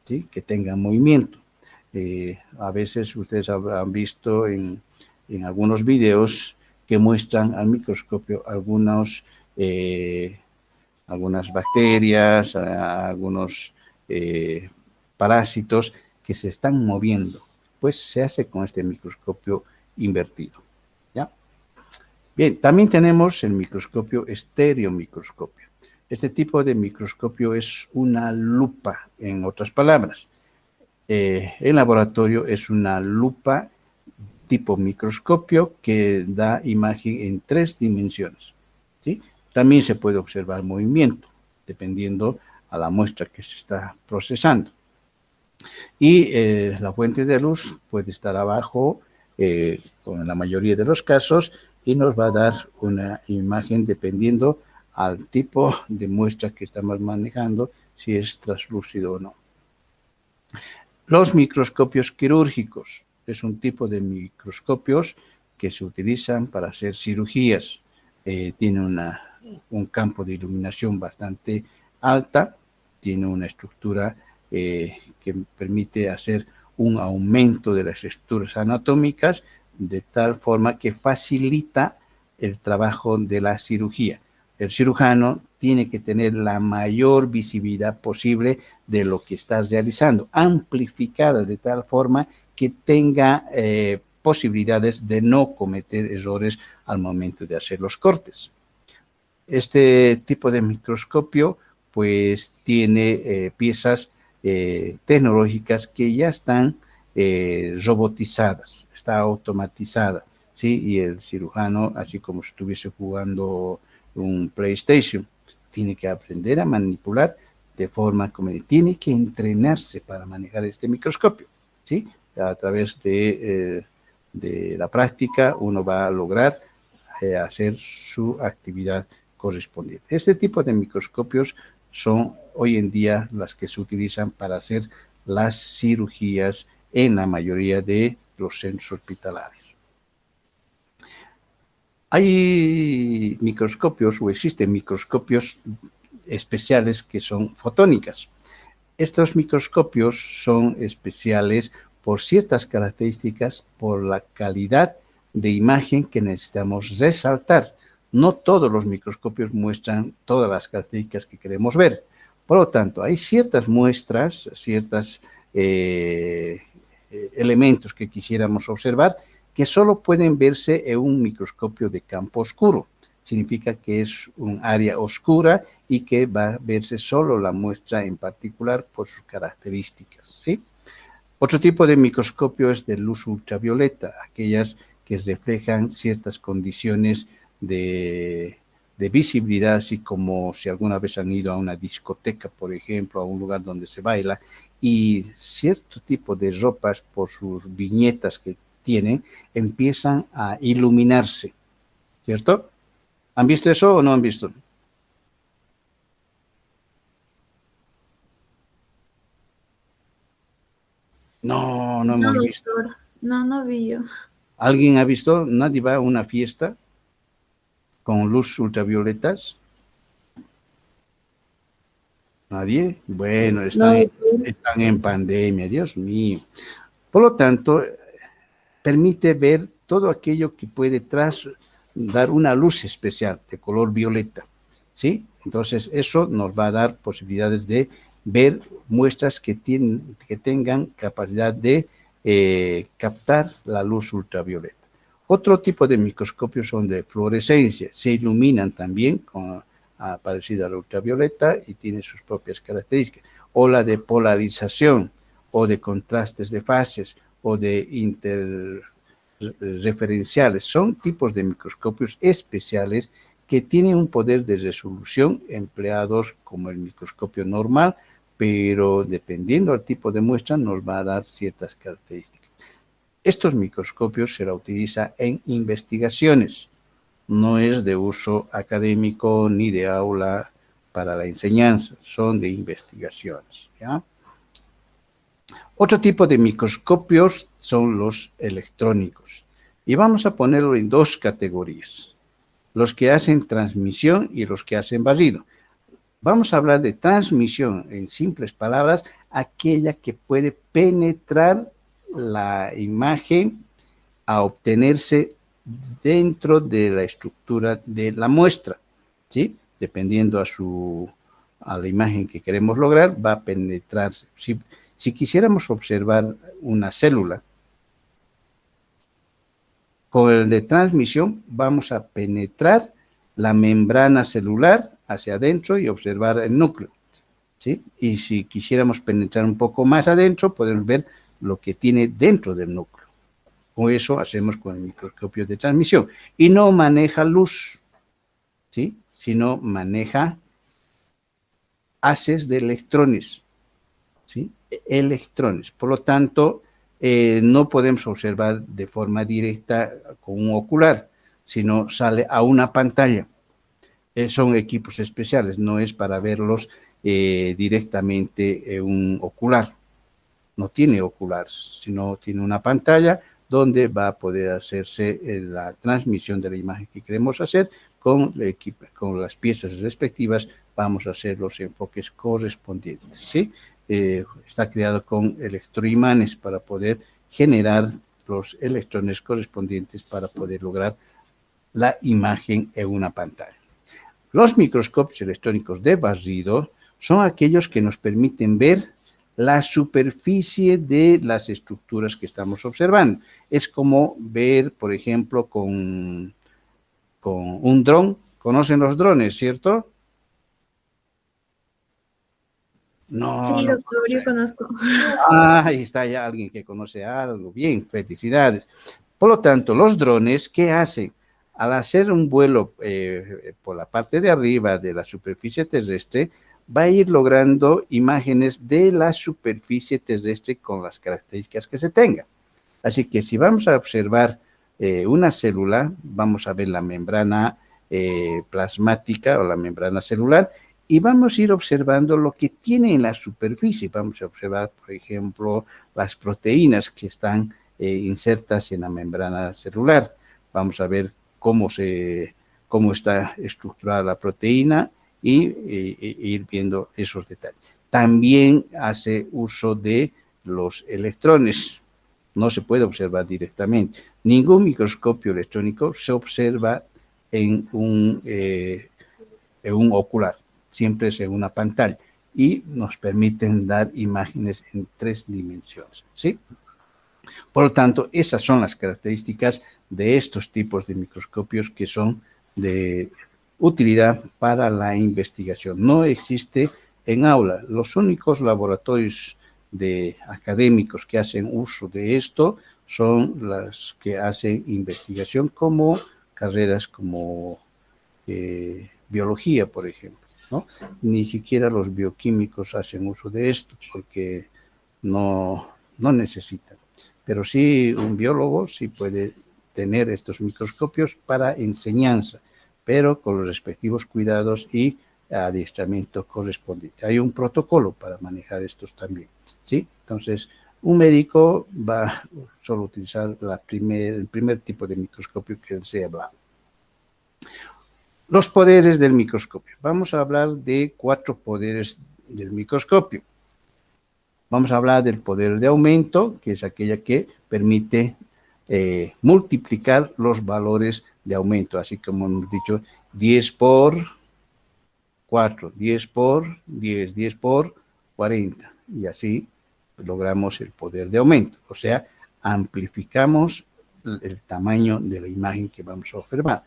¿sí? Que tengan movimiento. A veces ustedes habrán visto en algunos videos que muestran al microscopio algunas bacterias, algunos parásitos que se están moviendo. Pues se hace con este microscopio invertido. ¿Ya? Bien, también tenemos el microscopio estereomicroscopio. Este tipo de microscopio es una lupa, en otras palabras. En laboratorio es una lupa tipo microscopio que da imagen en 3 dimensiones. ¿Sí? También se puede observar movimiento, dependiendo a la muestra que se está procesando. Y la fuente de luz puede estar abajo, con la mayoría de los casos, y nos va a dar una imagen dependiendo al tipo de muestra que estamos manejando, si es translúcido o no. Los microscopios quirúrgicos es un tipo de microscopios que se utilizan para hacer cirugías. Tiene un campo de iluminación bastante alta, tiene una estructura que permite hacer un aumento de las estructuras anatómicas de tal forma que facilita el trabajo de la cirugía. El cirujano tiene que tener la mayor visibilidad posible de lo que está realizando, amplificada de tal forma que tenga posibilidades de no cometer errores al momento de hacer los cortes. Este tipo de microscopio pues tiene piezas tecnológicas que ya están robotizadas, está automatizada, ¿sí? Y el cirujano, así como si estuviese jugando un PlayStation, tiene que aprender a manipular de forma como tiene que entrenarse para manejar este microscopio, ¿sí? A través de la práctica uno va a lograr hacer su actividad correspondiente. Este tipo de microscopios son hoy en día las que se utilizan para hacer las cirugías en la mayoría de los centros hospitalarios. Hay microscopios o existen microscopios especiales que son fotónicas. Estos microscopios son especiales por ciertas características, por la calidad de imagen que necesitamos resaltar. No todos los microscopios muestran todas las características que queremos ver. Por lo tanto, hay ciertas muestras, ciertos elementos que quisiéramos observar que solo pueden verse en un microscopio de campo oscuro. Significa que es un área oscura y que va a verse solo la muestra en particular por sus características, ¿sí? Otro tipo de microscopio es de luz ultravioleta, aquellas que reflejan ciertas condiciones de visibilidad, así como si alguna vez han ido a una discoteca, por ejemplo, a un lugar donde se baila, y cierto tipo de ropas, por sus viñetas que tienen, empiezan a iluminarse, ¿cierto? ¿Han visto eso o no han visto? No, no hemos visto. Doctor. No vi yo. ¿Alguien ha visto? ¿Nadie va a una fiesta con luz ultravioletas? ¿Nadie? Bueno, están en pandemia, Dios mío. Por lo tanto, permite ver todo aquello que puede dar una luz especial de color violeta, ¿sí? Entonces, eso nos va a dar posibilidades de ver muestras que tengan capacidad de captar la luz ultravioleta. Otro tipo de microscopios son de fluorescencia, se iluminan también parecido a la ultravioleta y tienen sus propias características, o la de polarización, o de contrastes de fases, o de interreferenciales. Son tipos de microscopios especiales que tienen un poder de resolución empleados como el microscopio normal, pero dependiendo del tipo de muestra nos va a dar ciertas características. Estos microscopios se la utiliza en investigaciones, no es de uso académico ni de aula para la enseñanza, son de investigaciones, ¿ya? Otro tipo de microscopios son los electrónicos y vamos a ponerlo en 2 categorías, los que hacen transmisión y los que hacen barrido. Vamos a hablar de transmisión, en simples palabras, aquella que puede penetrar la imagen a obtenerse dentro de la estructura de la muestra, ¿sí? Dependiendo a a la imagen que queremos lograr, va a penetrar. Si quisiéramos observar una célula, con el de transmisión vamos a penetrar la membrana celular hacia adentro y observar el núcleo, ¿sí? Y si quisiéramos penetrar un poco más adentro, podemos ver lo que tiene dentro del núcleo. O eso hacemos con el microscopio de transmisión. Y no maneja luz, ¿sí? Sino maneja haces de electrones, ¿sí? Electrones. Por lo tanto, no podemos observar de forma directa con un ocular, sino sale a una pantalla. Son equipos especiales, no es para verlos directamente en un ocular. No tiene ocular, sino tiene una pantalla donde va a poder hacerse la transmisión de la imagen que queremos hacer con las piezas respectivas. Vamos a hacer los enfoques correspondientes, ¿sí? Está creado con electroimanes para poder generar los electrones correspondientes para poder lograr la imagen en una pantalla. Los microscopios electrónicos de barrido son aquellos que nos permiten ver la superficie de las estructuras que estamos observando. Es como ver, por ejemplo, con un dron. ¿Conocen los drones, cierto? No, Sí, no doctor, yo conocen. conozco. Ahí está ya alguien que conoce algo. Bien, felicidades. Por lo tanto, los drones, ¿qué hacen? Al hacer un vuelo por la parte de arriba de la superficie terrestre, va a ir logrando imágenes de la superficie terrestre con las características que se tenga. Así que si vamos a observar una célula, vamos a ver la membrana plasmática o la membrana celular, y vamos a ir observando lo que tiene en la superficie. Vamos a observar, por ejemplo, las proteínas que están insertas en la membrana celular. Vamos a ver cómo está estructurada la proteína y ir viendo esos detalles. También hace uso de los electrones. No se puede observar directamente. Ningún microscopio electrónico se observa en un ocular. Siempre es en una pantalla y nos permiten dar imágenes en 3 dimensiones, ¿sí? Por lo tanto, esas son las características de estos tipos de microscopios que son de utilidad para la investigación. No existe en aula. Los únicos laboratorios de académicos que hacen uso de esto son las que hacen investigación como carreras como biología, por ejemplo, ¿no? Ni siquiera los bioquímicos hacen uso de esto porque no necesitan. Pero sí, un biólogo sí puede tener estos microscopios para enseñanza, pero con los respectivos cuidados y adiestramiento correspondiente. Hay un protocolo para manejar estos también, ¿sí? Entonces, un médico va a solo utilizar el primer tipo de microscopio que les he hablado. Los poderes del microscopio. Vamos a hablar de 4 poderes del microscopio. Vamos a hablar del poder de aumento, que es aquella que permite multiplicar los valores de aumento, así como hemos dicho, 10 por 4, 10 por 10, 10 por 40, y así logramos el poder de aumento, o sea, amplificamos el tamaño de la imagen que vamos a observar.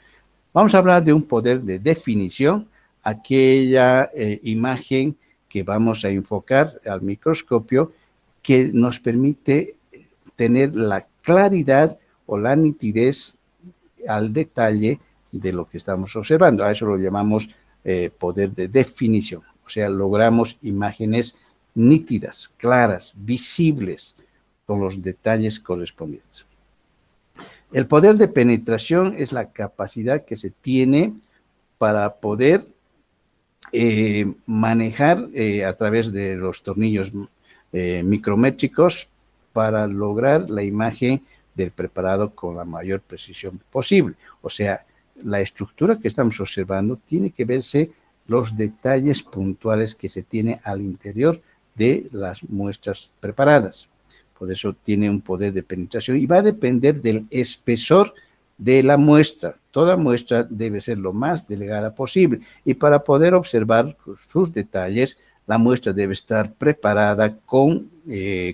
Vamos a hablar de un poder de definición, aquella imagen que vamos a enfocar al microscopio que nos permite tener la claridad o la nitidez al detalle de lo que estamos observando. A eso lo llamamos poder de definición. O sea, logramos imágenes nítidas, claras, visibles, con los detalles correspondientes. El poder de penetración es la capacidad que se tiene para poder manejar a través de los tornillos micrométricos para lograr la imagen del preparado con la mayor precisión posible. O sea, la estructura que estamos observando tiene que verse los detalles puntuales que se tiene al interior de las muestras preparadas. Por eso tiene un poder de penetración y va a depender del espesor de la muestra. Toda muestra debe ser lo más delgada posible y para poder observar sus detalles, la muestra debe estar preparada con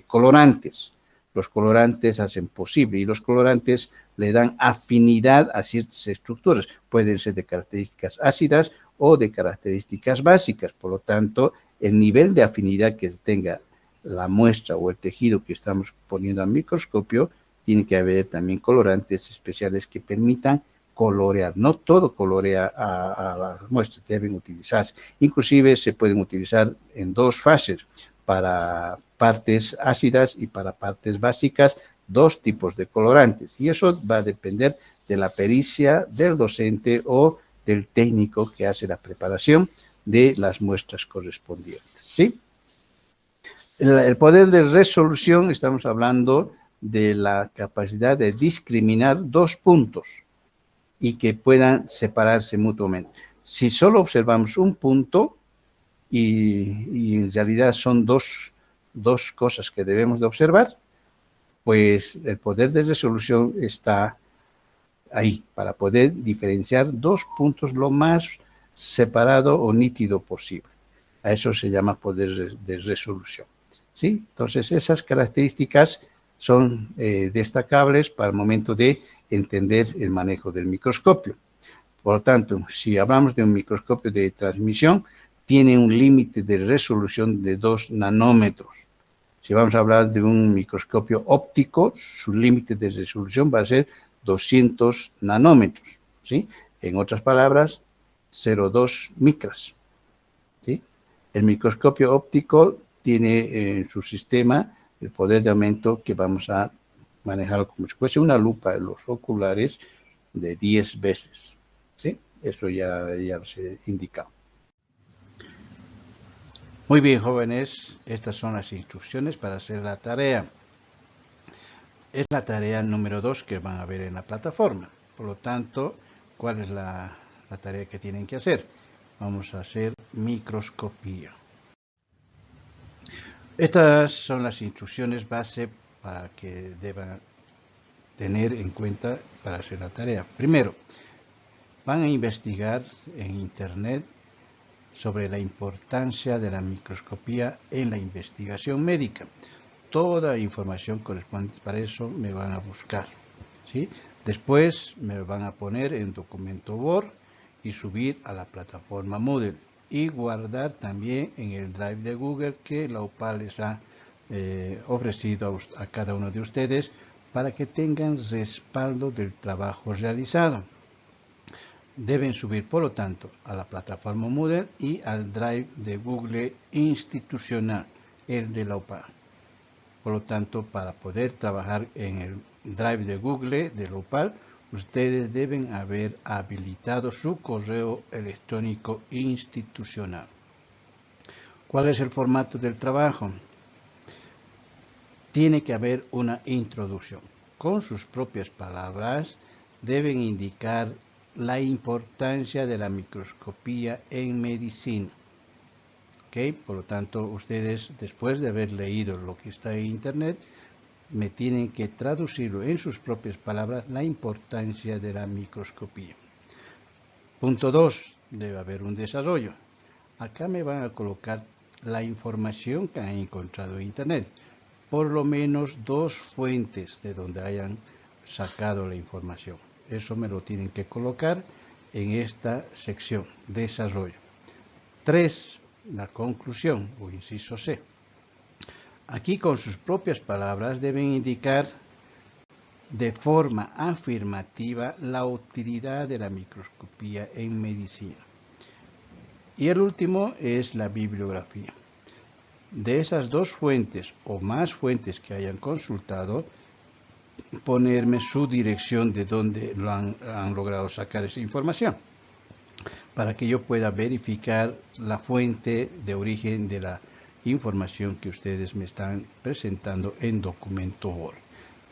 colorantes. Los colorantes hacen posible y los colorantes le dan afinidad a ciertas estructuras. Pueden ser de características ácidas o de características básicas. Por lo tanto, el nivel de afinidad que tenga la muestra o el tejido que estamos poniendo al microscopio, tiene que haber también colorantes especiales que permitan colorear. No todo colorea a las muestras, deben utilizarse. Inclusive se pueden utilizar en dos fases, para partes ácidas y para partes básicas, dos tipos de colorantes. Y eso va a depender de la pericia del docente o del técnico que hace la preparación de las muestras correspondientes, ¿sí? El poder de resolución, estamos hablando de la capacidad de discriminar dos puntos y que puedan separarse mutuamente. Si solo observamos un punto y en realidad son dos cosas que debemos de observar, pues el poder de resolución está ahí para poder diferenciar dos puntos lo más separado o nítido posible. A eso se llama poder de resolución, ¿sí? Entonces, esas características son destacables para el momento de entender el manejo del microscopio. Por lo tanto, si hablamos de un microscopio de transmisión, tiene un límite de resolución de 2 nanómetros. Si vamos a hablar de un microscopio óptico, su límite de resolución va a ser 200 nanómetros, ¿sí? En otras palabras, 0,2 micras, ¿sí? El microscopio óptico tiene en su sistema el poder de aumento que vamos a manejar como si fuese una lupa de los oculares de 10 veces, ¿sí? Eso ya se indica. Muy bien, jóvenes, estas son las instrucciones para hacer la tarea. Es la tarea número 2 que van a ver en la plataforma. Por lo tanto, ¿cuál es la tarea que tienen que hacer? Vamos a hacer microscopía. Estas son las instrucciones base para que deban tener en cuenta para hacer la tarea. Primero, van a investigar en internet sobre la importancia de la microscopía en la investigación médica. Toda información correspondiente para eso me van a buscar, ¿sí? Después me van a poner en documento Word y subir a la plataforma Moodle y guardar también en el Drive de Google que la UPAL les ha ofrecido a cada uno de ustedes para que tengan respaldo del trabajo realizado. Deben subir, por lo tanto, a la plataforma Moodle y al Drive de Google institucional, el de la UPAL. Por lo tanto, para poder trabajar en el Drive de Google de la UPAL, ustedes deben haber habilitado su correo electrónico institucional. ¿Cuál es el formato del trabajo? Tiene que haber una introducción. Con sus propias palabras, deben indicar la importancia de la microscopía en medicina. ¿Okay? Por lo tanto, ustedes, después de haber leído lo que está en internet, me tienen que traducirlo en sus propias palabras, la importancia de la microscopía. Punto 2, debe haber un desarrollo. Acá me van a colocar la información que han encontrado en internet. Por lo menos 2 fuentes de donde hayan sacado la información. Eso me lo tienen que colocar en esta sección, desarrollo. 3, la conclusión o inciso C. Aquí con sus propias palabras deben indicar de forma afirmativa la utilidad de la microscopía en medicina. Y el último es la bibliografía. De esas 2 fuentes o más fuentes que hayan consultado, ponerme su dirección de donde han logrado sacar esa información, para que yo pueda verificar la fuente de origen de la información que ustedes me están presentando en documento Word.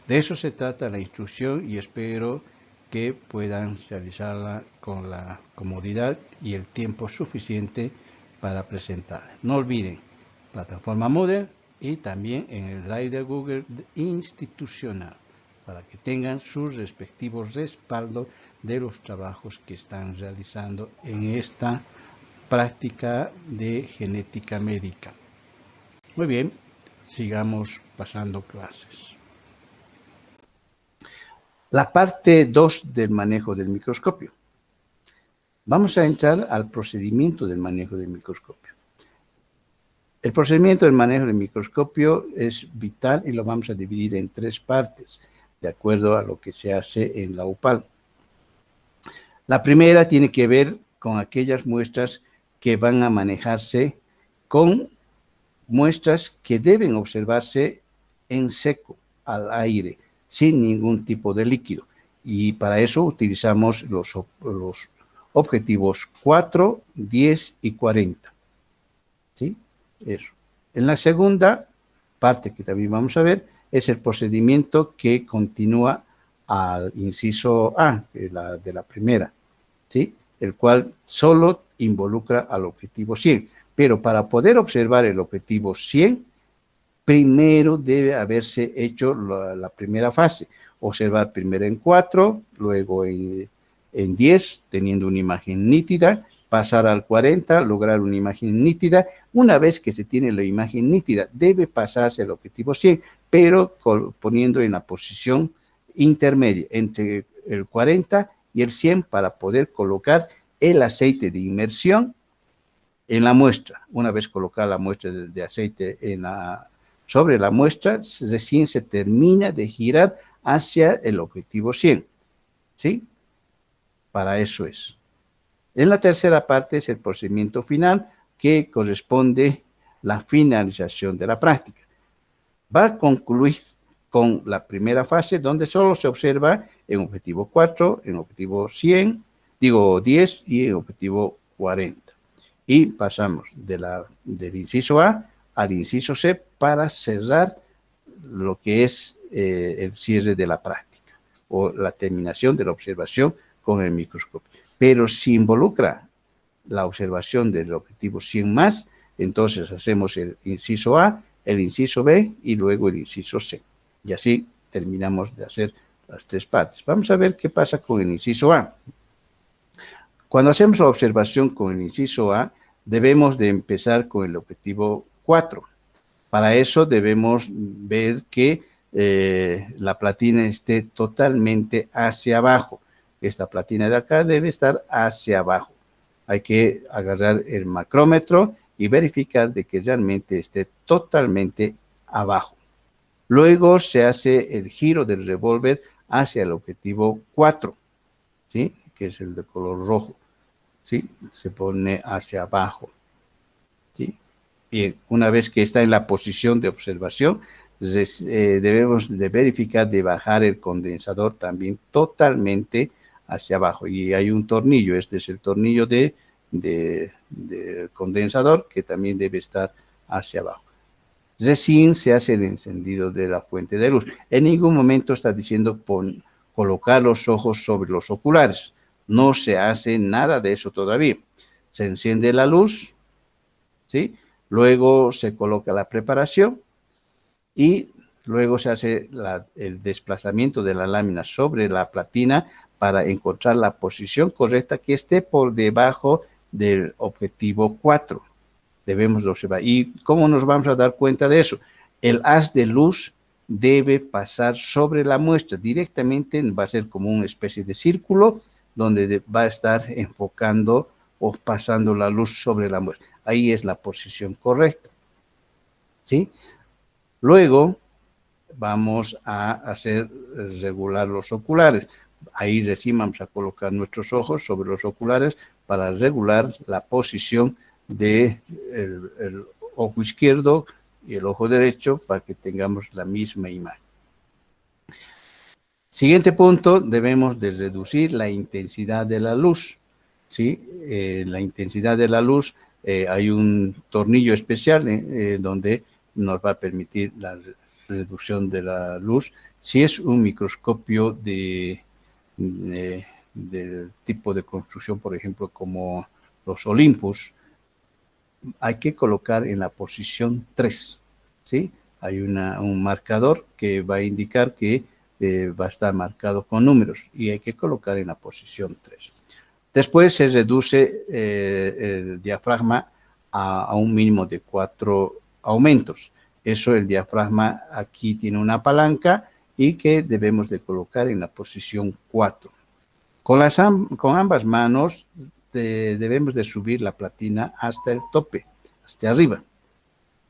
De eso se trata la instrucción y espero que puedan realizarla con la comodidad y el tiempo suficiente para presentarla. No olviden, plataforma Moodle y también en el Drive de Google institucional. para que tengan sus respectivos respaldos de los trabajos que están realizando en esta práctica de genética médica. Muy bien, sigamos pasando clases. La parte 2 del manejo del microscopio. Vamos a entrar al procedimiento del manejo del microscopio. El procedimiento del manejo del microscopio es vital y lo vamos a dividir en 3 partes, de acuerdo a lo que se hace en la UPAL. La primera tiene que ver con aquellas muestras que van a manejarse con muestras que deben observarse en seco, al aire, sin ningún tipo de líquido. Y para eso utilizamos los objetivos 4, 10 y 40. ¿Sí? Eso. En la segunda parte que también vamos a ver es el procedimiento que continúa al inciso A, que es la de la primera, ¿sí? El cual solo involucra al objetivo 100. Pero para poder observar el objetivo 100, primero debe haberse hecho la primera fase. Observar primero en 4, luego en 10, teniendo una imagen nítida, pasar al 40, lograr una imagen nítida. Una vez que se tiene la imagen nítida, debe pasarse al objetivo 100, pero poniendo en la posición intermedia entre el 40 y el 100 para poder colocar el aceite de inmersión en la muestra. Una vez colocada la muestra de aceite sobre la muestra, recién se termina de girar hacia el objetivo 100. ¿Sí? Para eso es. En la tercera parte es el procedimiento final, que corresponde la finalización de la práctica. Va a concluir con la primera fase, donde solo se observa en objetivo 4, en objetivo 10 y en objetivo 40. Y pasamos del inciso A al inciso C para cerrar lo que es el cierre de la práctica o la terminación de la observación con el microscopio. Pero si involucra la observación del objetivo 100 más, entonces hacemos el inciso A, el inciso B y luego el inciso C. Y así terminamos de hacer las 3 partes. Vamos a ver qué pasa con el inciso A. Cuando hacemos la observación con el inciso A, debemos de empezar con el objetivo 4. Para eso debemos ver que la platina esté totalmente hacia abajo. Esta platina de acá debe estar hacia abajo. Hay que agarrar el macrómetro y verificar de que realmente esté totalmente abajo. Luego se hace el giro del revólver hacia el objetivo 4, ¿sí? Que es el de color rojo, ¿sí? Se pone hacia abajo, ¿sí? Bien, una vez que está en la posición de observación, debemos de verificar de bajar el condensador también totalmente hacia abajo. Y hay un tornillo, este es el tornillo del condensador, que también debe estar hacia abajo. Recién se hace el encendido de la fuente de luz. En ningún momento está diciendo colocar los ojos sobre los oculares. No se hace nada de eso todavía. Se enciende la luz, ¿sí? Luego se coloca la preparación y luego se hace el desplazamiento de la lámina sobre la platina para encontrar la posición correcta que esté por debajo del objetivo 4. Debemos observar. ¿Y cómo nos vamos a dar cuenta de eso? El haz de luz debe pasar sobre la muestra. Directamente va a ser como una especie de círculo donde va a estar enfocando o pasando la luz sobre la muestra. Ahí es la posición correcta. ¿Sí? Luego vamos a hacer regular los oculares. Ahí recién vamos a colocar nuestros ojos sobre los oculares para regular la posición del ojo izquierdo y el ojo derecho para que tengamos la misma imagen. Siguiente punto, debemos de reducir la intensidad de la luz. ¿Sí? La intensidad de la luz, hay un tornillo especial donde nos va a permitir la reducción de la luz. Si es un microscopio del tipo de construcción, por ejemplo, como los Olympus, hay que colocar en la posición 3, ¿sí? Hay un marcador que va a indicar que va a estar marcado con números y hay que colocar en la posición 3. Después se reduce el diafragma a un mínimo de 4 aumentos. Eso, el diafragma aquí tiene una palanca y que debemos de colocar en la posición 4. Con ambas manos debemos de subir la platina hasta el tope, hasta arriba,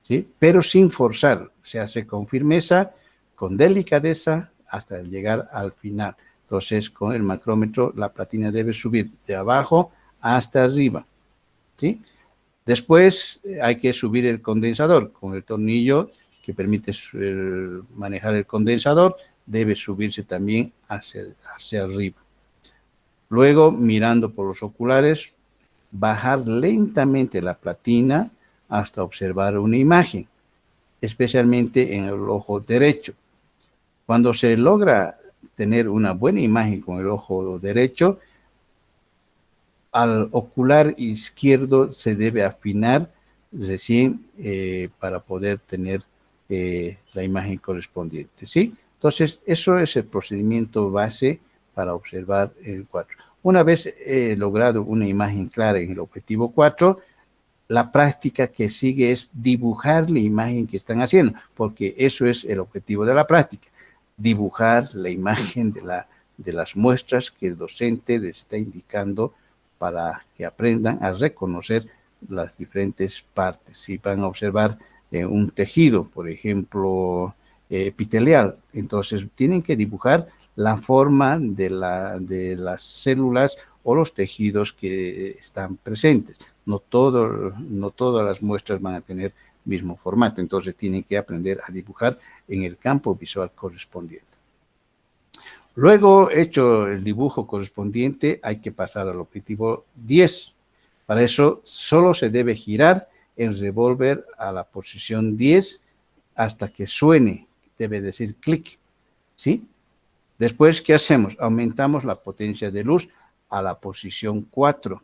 ¿sí? Pero sin forzar, se hace con firmeza, con delicadeza, hasta llegar al final. Entonces, con el macrómetro, la platina debe subir de abajo hasta arriba, ¿sí? Después hay que subir el condensador. Con el tornillo que permite manejar el condensador, debe subirse también hacia arriba. Luego, mirando por los oculares, bajar lentamente la platina hasta observar una imagen, especialmente en el ojo derecho. Cuando se logra tener una buena imagen con el ojo derecho, al ocular izquierdo se debe afinar recién para poder tener la imagen correspondiente, ¿sí? Entonces, eso es el procedimiento base para observar el 4. Una vez logrado una imagen clara en el objetivo 4, la práctica que sigue es dibujar la imagen que están haciendo, porque eso es el objetivo de la práctica, dibujar la imagen de las muestras que el docente les está indicando para que aprendan a reconocer las diferentes partes. Si van a observar un tejido, por ejemplo, epitelial, entonces tienen que dibujar la forma de las células o los tejidos que están presentes. No todas las muestras van a tener mismo formato, entonces tienen que aprender a dibujar en el campo visual correspondiente. Luego, hecho el dibujo correspondiente, hay que pasar al objetivo 10. Para eso, solo se debe girar el revólver a la posición 10 hasta que suene, debe decir clic, ¿sí? Después, ¿qué hacemos? Aumentamos la potencia de luz a la posición 4.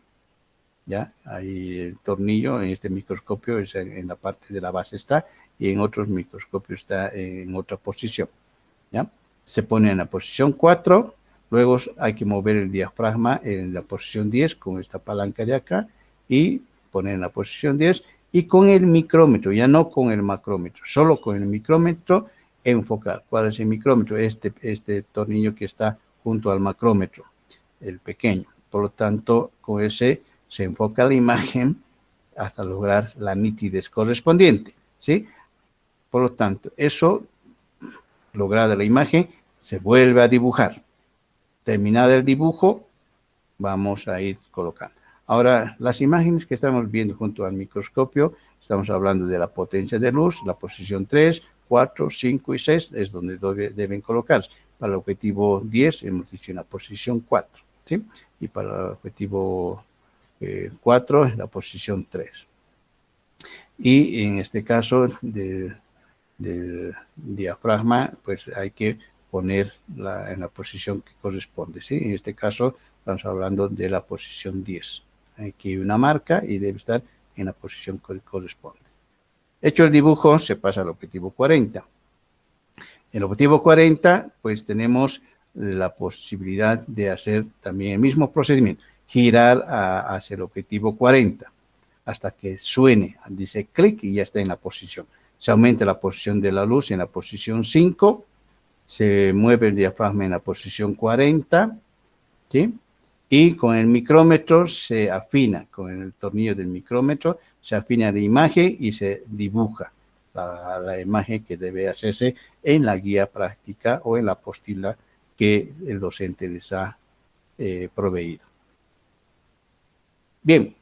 ¿Ya? Ahí el tornillo en este microscopio es en la parte de la base está y en otros microscopios está en otra posición. ¿Ya? Se pone en la posición 4, luego hay que mover el diafragma en la posición 10 con esta palanca de acá y poner en la posición 10 y con el micrómetro, ya no con el macrómetro, solo con el micrómetro enfocar. ¿Cuál es el micrómetro? Este tornillo que está junto al macrómetro, el pequeño. Por lo tanto, con ese se enfoca la imagen hasta lograr la nitidez correspondiente, ¿sí? Por lo tanto, eso, lograda la imagen, se vuelve a dibujar. Terminado el dibujo, vamos a ir colocando. Ahora, las imágenes que estamos viendo junto al microscopio, estamos hablando de la potencia de luz, la posición 3, 4, 5 y 6 es donde deben colocarse. Para el objetivo 10 hemos dicho en la posición 4, ¿sí? Y para el objetivo 4 en la posición 3. Y en este caso del diafragma, pues hay que poner en la posición que corresponde, ¿sí? En este caso estamos hablando de la posición 10. Aquí hay una marca y debe estar en la posición que corresponde. Hecho el dibujo, se pasa al objetivo 40. En el objetivo 40, pues tenemos la posibilidad de hacer también el mismo procedimiento, girar hacia el objetivo 40 hasta que suene, dice clic y ya está en la posición. Se aumenta la posición de la luz en la posición 5, se mueve el diafragma en la posición 40, ¿sí? Y con el micrómetro se afina, con el tornillo del micrómetro, se afina la imagen y se dibuja la imagen que debe hacerse en la guía práctica o en la apostila que el docente les ha proveído. Bien,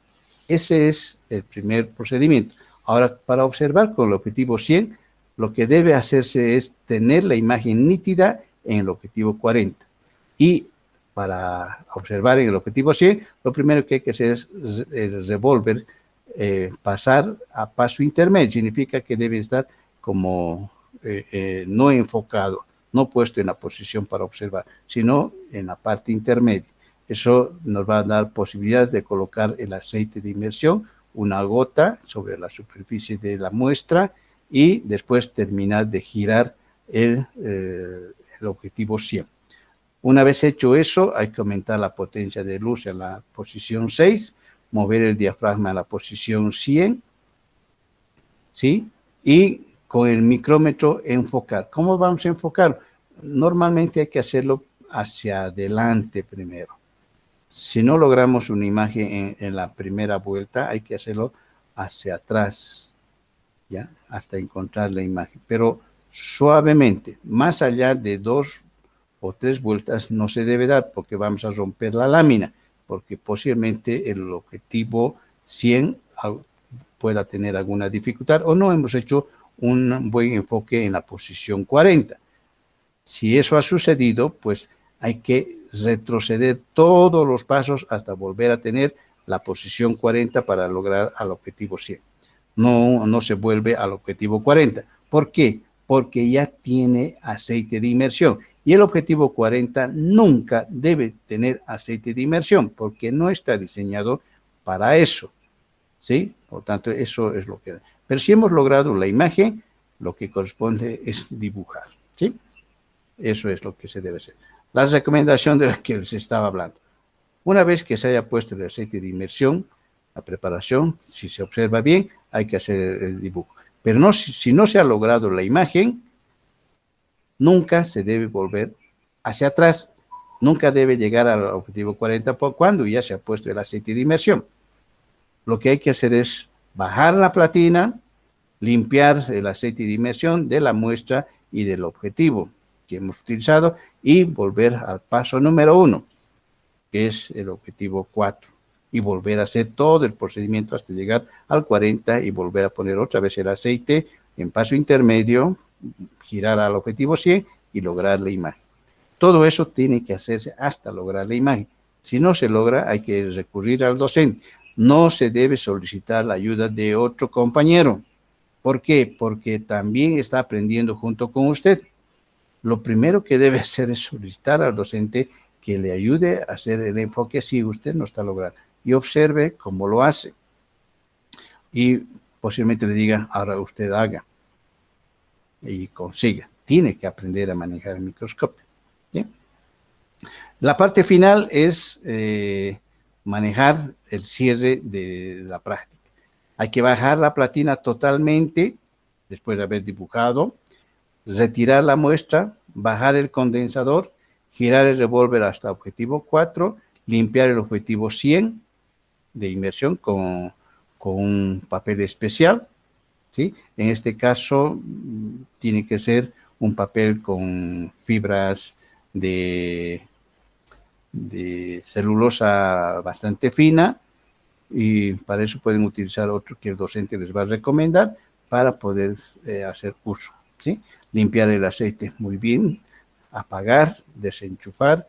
ese es el primer procedimiento. Ahora, para observar con el objetivo 100, lo que debe hacerse es tener la imagen nítida en el objetivo 40. Y para observar en el objetivo 100, lo primero que hay que hacer es el revólver pasar a paso intermedio. Significa que debe estar como no enfocado, no puesto en la posición para observar, sino en la parte intermedia. Eso nos va a dar posibilidades de colocar el aceite de inmersión, una gota sobre la superficie de la muestra y después terminar de girar el el objetivo 100. Una vez hecho eso, hay que aumentar la potencia de luz en la posición 6, mover el diafragma a la posición 100, ¿sí? Y con el micrómetro enfocar. ¿Cómo vamos a enfocar? Normalmente hay que hacerlo hacia adelante primero. Si no logramos una imagen en la primera vuelta, hay que hacerlo hacia atrás, ¿ya? Hasta encontrar la imagen. Pero suavemente, más allá de 2 o 3 vueltas no se debe dar porque vamos a romper la lámina, porque posiblemente el objetivo 100 pueda tener alguna dificultad o no hemos hecho un buen enfoque en la posición 40. Si eso ha sucedido, pues hay que retroceder todos los pasos hasta volver a tener la posición 40 para lograr al objetivo 100. No se vuelve al objetivo 40. ¿Por qué? Porque ya tiene aceite de inmersión. Y el objetivo 40 nunca debe tener aceite de inmersión porque no está diseñado para eso. ¿Sí? Por tanto, eso es lo que... Pero si hemos logrado la imagen, lo que corresponde es dibujar. ¿Sí? Eso es lo que se debe hacer. La recomendación de la que les estaba hablando. Una vez que se haya puesto el aceite de inmersión, la preparación, si se observa bien, hay que hacer el dibujo. Pero no, si no se ha logrado la imagen, nunca se debe volver hacia atrás. Nunca debe llegar al objetivo 40 cuando ya se ha puesto el aceite de inmersión. Lo que hay que hacer es bajar la platina, limpiar el aceite de inmersión de la muestra y del objetivo que hemos utilizado y volver al paso número 1, que es el objetivo 4. Y volver a hacer todo el procedimiento hasta llegar al 40 y volver a poner otra vez el aceite en paso intermedio, girar al objetivo 100 y lograr la imagen. Todo eso tiene que hacerse hasta lograr la imagen. Si no se logra, hay que recurrir al docente. No se debe solicitar la ayuda de otro compañero. ¿Por qué? Porque también está aprendiendo junto con usted. Lo primero que debe hacer es solicitar al docente que le ayude a hacer el enfoque si usted no está logrando. Y observe cómo lo hace. Y posiblemente le diga, ahora usted haga. Y consiga. Tiene que aprender a manejar el microscopio. ¿Sí? La parte final es manejar el cierre de la práctica. Hay que bajar la platina totalmente, después de haber dibujado, retirar la muestra, bajar el condensador, girar el revólver hasta objetivo 4, limpiar el objetivo 100 de inmersión con un papel especial, ¿sí? En este caso tiene que ser un papel con fibras de celulosa bastante fina y para eso pueden utilizar otro que el docente les va a recomendar para poder hacer uso, ¿sí? Limpiar el aceite muy bien, apagar, desenchufar,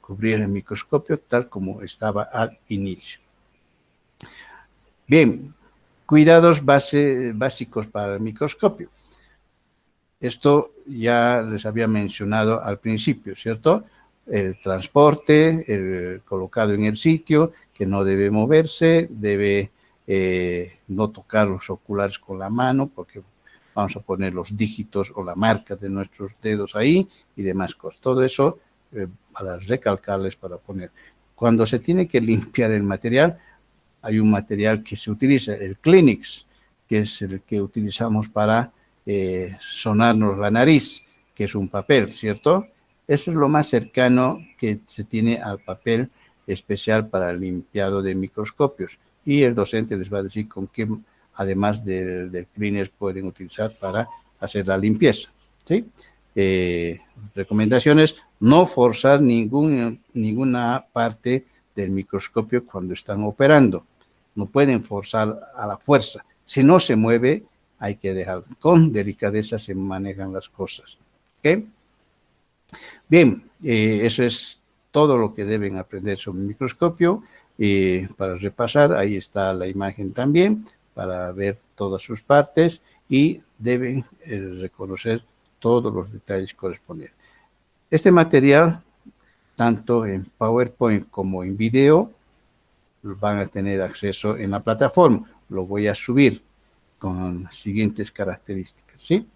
cubrir el microscopio tal como estaba al inicio. Bien, cuidados básicos para el microscopio. Esto ya les había mencionado al principio, ¿cierto? El transporte, el colocado en el sitio, que no debe moverse, debe no tocar los oculares con la mano, porque vamos a poner los dígitos o la marca de nuestros dedos ahí y demás cosas. Todo eso para recalcarles, para poner. Cuando se tiene que limpiar el material, hay un material que se utiliza, el Kleenex, que es el que utilizamos para sonarnos la nariz, que es un papel, ¿cierto? Eso es lo más cercano que se tiene al papel especial para el limpiado de microscopios. Y el docente les va a decir con qué, además del Kleenex, pueden utilizar para hacer la limpieza, ¿sí? Recomendaciones, no forzar ninguna parte del microscopio cuando están operando. No pueden forzar a la fuerza. Si no se mueve, hay que dejar. Con delicadeza se manejan las cosas. ¿Ok? Bien, eso es todo lo que deben aprender sobre el microscopio. Para repasar, ahí está la imagen también, para ver todas sus partes y deben reconocer todos los detalles correspondientes. Este material, tanto en PowerPoint como en video, van a tener acceso en la plataforma. Lo voy a subir con las siguientes características, ¿sí?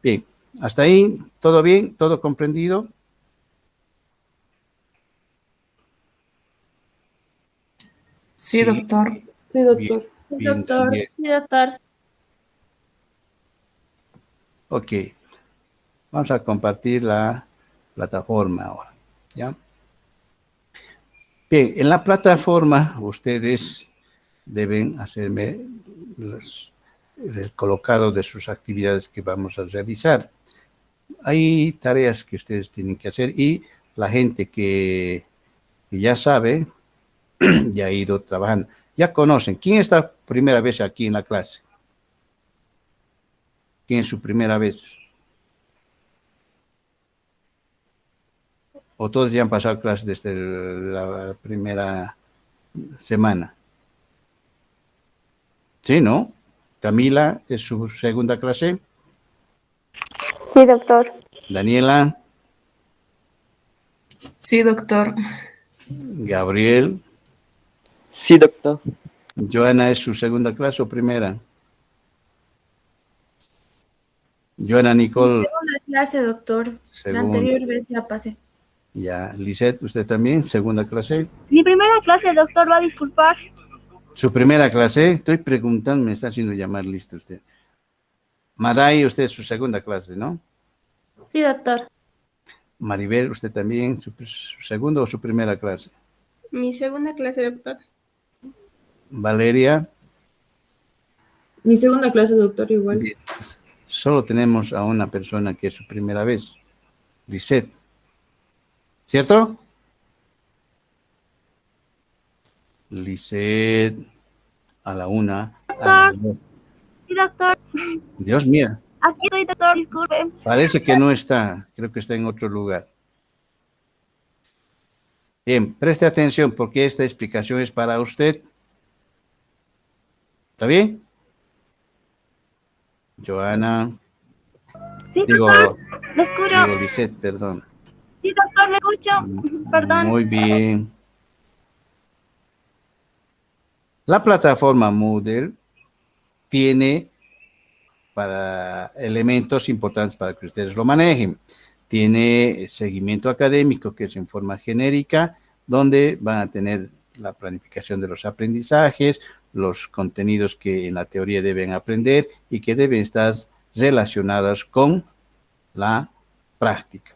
Bien, ¿Hasta ahí todo bien? ¿Todo comprendido? Sí, doctor. Sí, Bien, doctor. bien, Doctor. también. Sí, doctor. Ok, vamos a compartir la plataforma ahora, ¿ya? Bien, en la plataforma ustedes deben hacerme el colocado de sus actividades que vamos a realizar. Hay tareas que ustedes tienen que hacer y la gente que ya sabe, ya ha ido trabajando, ya conocen. ¿Quién está primera vez aquí en la clase? ¿Quién es su primera vez? ¿O todos ya han pasado clases desde la primera semana? Sí, ¿no? Camila es su segunda clase. Sí, doctor. Daniela, Sí, doctor. Gabriel, Sí, doctor. Joana es su segunda clase o primera. Joana Nicole, Segunda clase, doctor. La segunda. anterior vez ya pasé. Ya, Lisette, usted también, segunda clase. Mi primera clase, doctor, va a disculpar. Su primera clase, estoy preguntando, me está haciendo llamar listo usted. Maday, usted es su segunda clase, ¿no? Sí, doctor. Maribel, usted también, su segunda o su primera clase. Mi segunda clase, doctor. Valeria, Mi segunda clase, doctor, igual. bien. Solo tenemos a una persona que es su primera vez, Lisette. ¿Cierto? Lisette, a la una, a las dos. Sí, doctor. Dios mío, Aquí estoy, doctor, disculpe. parece que no está, creo que está en otro lugar. Bien, preste atención porque esta explicación es para usted. ¿Está bien? Joana, Sí, digo, doctor, le escucho. Lisette, perdón. Sí, doctor, le escucho. Perdón. Muy bien. La plataforma Moodle tiene para elementos importantes para que ustedes lo manejen. Tiene seguimiento académico, que es en forma genérica, donde van a tener la planificación de los aprendizajes, los contenidos que en la teoría deben aprender y que deben estar relacionados con la práctica.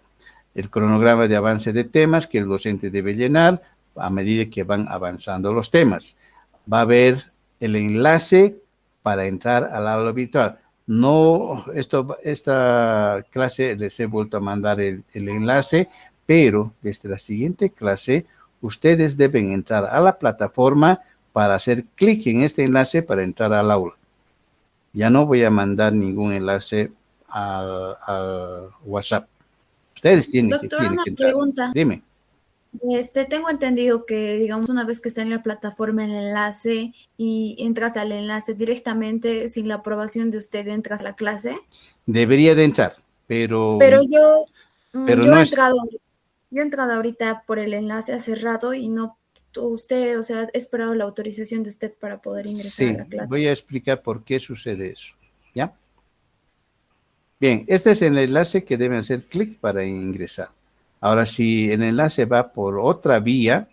El cronograma de avance de temas que el docente debe llenar a medida que van avanzando los temas. Va a haber el enlace para entrar al aula virtual. No, esta clase les he vuelto a mandar el enlace, pero desde la siguiente clase ustedes deben entrar a la plataforma para hacer clic en este enlace para entrar al aula. Ya no voy a mandar ningún enlace al WhatsApp. Ustedes tienen Doctor, una que entrar. pregunta. Dime. Tengo entendido que, digamos, una vez que está en la plataforma el enlace y entras al enlace directamente sin la aprobación de usted, entras a la clase. Debería de entrar, pero Yo no he es. entrado ahorita por el enlace hace rato y no, usted, o sea, he esperado la autorización de usted para poder ingresar a Sí, la clase. voy a explicar por qué sucede eso. ¿Ya? Bien, este es el enlace que deben hacer clic para ingresar. Ahora, si el enlace va por otra vía,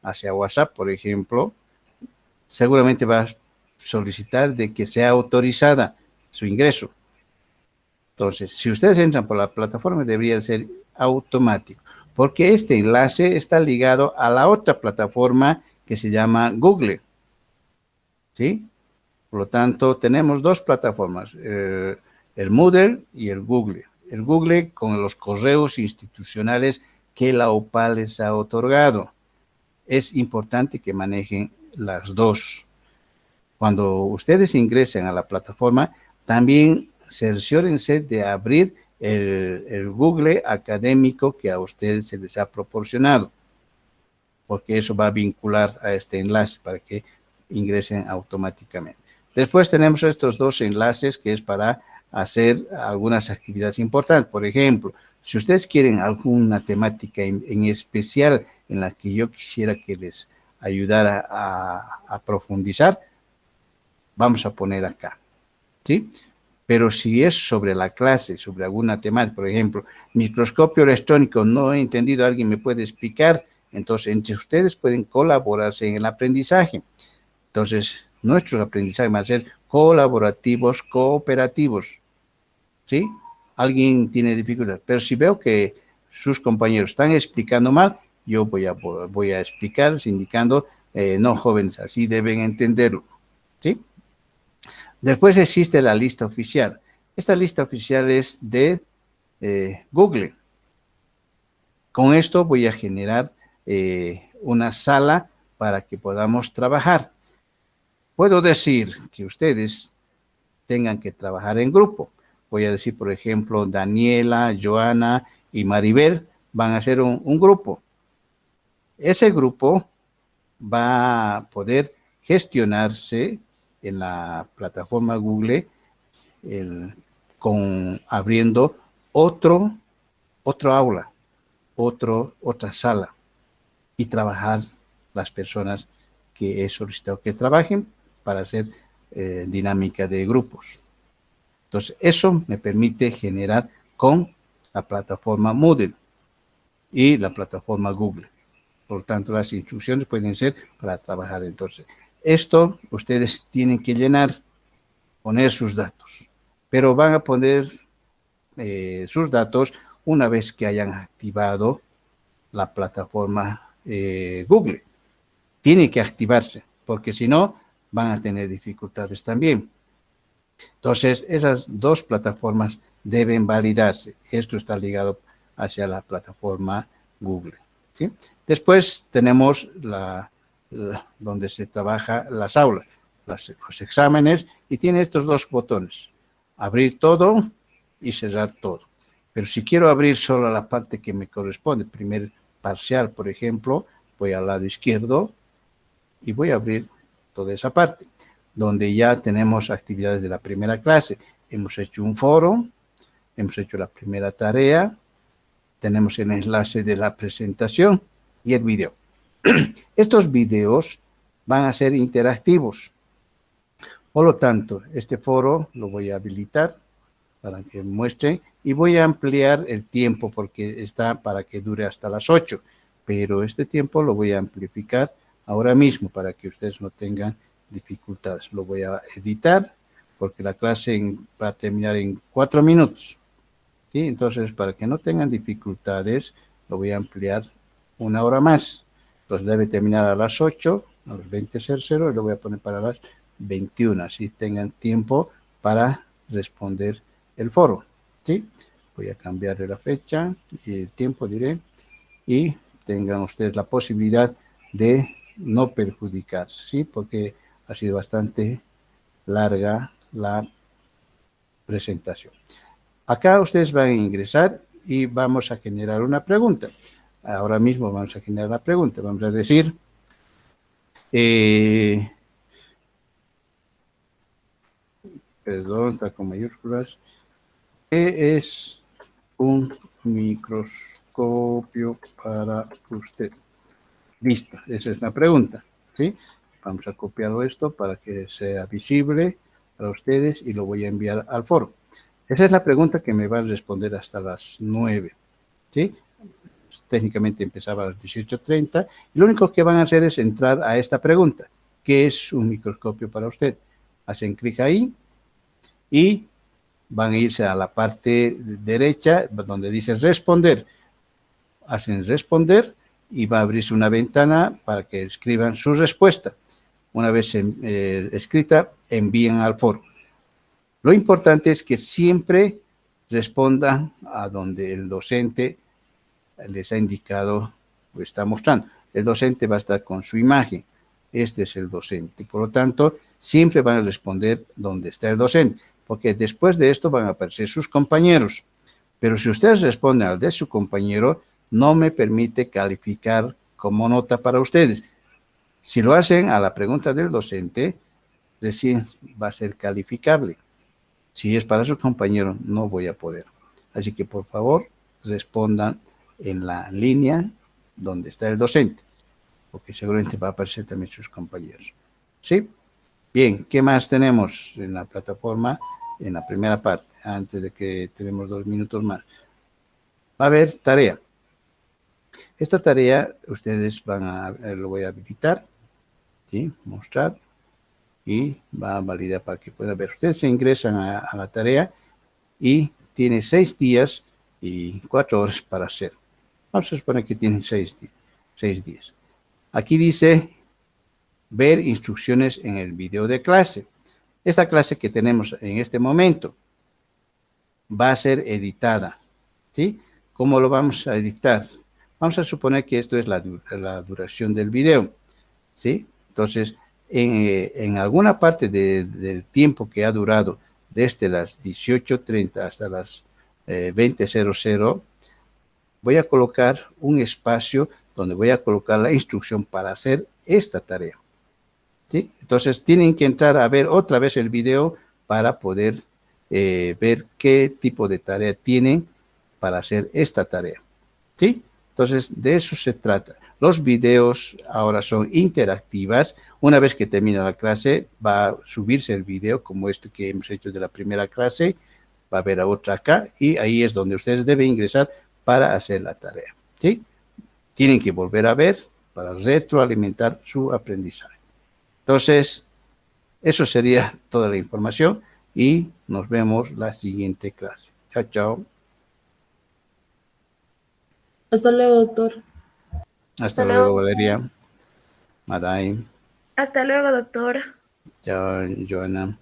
hacia WhatsApp, por ejemplo, seguramente va a solicitar de que sea autorizada su ingreso. Entonces, si ustedes entran por la plataforma, debería ser automático, porque este enlace está ligado a la otra plataforma que se llama Google. ¿Sí? Por lo tanto, tenemos dos plataformas, el Moodle y el Google. El Google con los correos institucionales que la OPA les ha otorgado. Es importante que manejen las dos. Cuando ustedes ingresen a la plataforma, también cerciórense de abrir el Google académico que a ustedes se les ha proporcionado, porque eso va a vincular a este enlace para que ingresen automáticamente. Después tenemos estos dos enlaces que es para hacer algunas actividades importantes. Por ejemplo, si ustedes quieren alguna temática en especial en la que yo quisiera que les ayudara a profundizar, vamos a poner acá, ¿sí? Pero si es sobre la clase, sobre alguna temática, por ejemplo, microscopio electrónico, no he entendido, alguien me puede explicar, entonces entre ustedes pueden colaborarse en el aprendizaje. Entonces, nuestros aprendizajes van a ser colaborativos, cooperativos, ¿sí? Alguien tiene dificultad, pero si veo que sus compañeros están explicando mal, yo voy a explicar indicando, no, jóvenes, así deben entenderlo, ¿sí? Después existe la lista oficial. Esta lista oficial es de Google. Con esto voy a generar una sala para que podamos trabajar. Puedo decir que ustedes tengan que trabajar en grupo. Voy a decir, por ejemplo, Daniela, Joana y Maribel van a hacer un grupo. Ese grupo va a poder gestionarse en la plataforma Google abriendo otro aula, otra sala y trabajar las personas que he solicitado que trabajen para hacer dinámica de grupos. Entonces, eso me permite generar con la plataforma Moodle y la plataforma Google. Por lo tanto, las instrucciones pueden ser para trabajar. Entonces, esto ustedes tienen que llenar, poner sus datos, pero van a poner sus datos una vez que hayan activado la plataforma Google. Tiene que activarse, porque si no, van a tener dificultades también. Entonces, esas dos plataformas deben validarse. Esto está ligado hacia la plataforma Google, ¿sí? Después tenemos donde se trabaja las aulas, los exámenes, y tiene estos dos botones, abrir todo y cerrar todo. Pero si quiero abrir solo la parte que me corresponde, primer parcial, por ejemplo, voy al lado izquierdo y voy a abrir toda esa parte, donde ya tenemos actividades de la primera clase. Hemos hecho un foro, hemos hecho la primera tarea, tenemos el enlace de la presentación y el video. Estos videos van a ser interactivos. Por lo tanto, este foro lo voy a habilitar para que muestre y voy a ampliar el tiempo porque está para que dure hasta las 8, pero este tiempo lo voy a amplificar ahora mismo para que ustedes no tengan dificultades. Lo voy a editar porque la clase va a terminar en 4 minutos. ¿Sí? Entonces, para que no tengan dificultades, lo voy a ampliar 1 hora más. Entonces, debe terminar a las 8, a las 20:00, y lo voy a poner para las 21, así tengan tiempo para responder el foro. ¿Sí? Voy a cambiarle la fecha y el tiempo, diré, y tengan ustedes la posibilidad de no perjudicarse, ¿sí? Porque ha sido bastante larga la presentación. Acá ustedes van a ingresar y vamos a generar una pregunta. Ahora mismo vamos a generar la pregunta. Vamos a decir, perdón, está con mayúsculas. ¿Qué es un microscopio para usted? Listo, esa es la pregunta, ¿sí? Vamos a copiar esto para que sea visible para ustedes y lo voy a enviar al foro. Esa es la pregunta que me va a responder hasta las 9, ¿sí? Técnicamente empezaba a las 18:30 y lo único que van a hacer es entrar a esta pregunta. ¿Qué es un microscopio para usted? Hacen clic ahí y van a irse a la parte derecha donde dice responder. Hacen responder y va a abrirse una ventana para que escriban su respuesta. Una vez escrita, envíen al foro. Lo importante es que siempre respondan a donde el docente les ha indicado o está mostrando. El docente va a estar con su imagen. Este es el docente. Por lo tanto, siempre van a responder donde está el docente, porque después de esto van a aparecer sus compañeros. Pero si ustedes responden al de su compañero, no me permite calificar como nota para ustedes. Si lo hacen a la pregunta del docente, recién va a ser calificable. Si es para su compañero, no voy a poder. Así que, por favor, respondan en la línea donde está el docente, porque seguramente va a aparecer también sus compañeros. ¿Sí? Bien, ¿qué más tenemos en la plataforma en la primera parte, antes de que tenemos 2 minutos más. Va a haber tarea. Esta tarea ustedes lo voy a habilitar, ¿sí? Mostrar y va a validar para que puedan ver. Ustedes se ingresan a la tarea y tiene 6 días y 4 horas para hacer. Vamos a suponer que tienen 6 días. Aquí dice ver instrucciones en el video de clase. Esta clase que tenemos en este momento va a ser editada, ¿sí? ¿Cómo lo vamos a editar? Vamos a suponer que esto es la duración del video, ¿sí? Entonces, en alguna parte del tiempo que ha durado desde las 18:30 hasta las 20:00, voy a colocar un espacio donde voy a colocar la instrucción para hacer esta tarea, ¿sí? Entonces, tienen que entrar a ver otra vez el video para poder ver qué tipo de tarea tienen para hacer esta tarea, ¿sí? Entonces, de eso se trata. Los videos ahora son interactivas. Una vez que termina la clase, va a subirse el video como este que hemos hecho de la primera clase. Va a haber otra acá y ahí es donde ustedes deben ingresar para hacer la tarea, ¿sí? Tienen que volver a ver para retroalimentar su aprendizaje. Entonces, eso sería toda la información y nos vemos la siguiente clase. Chao, chao. Hasta luego, doctor. Hasta luego, Valeria. Maray. Hasta luego, doctor. Chao, Joana.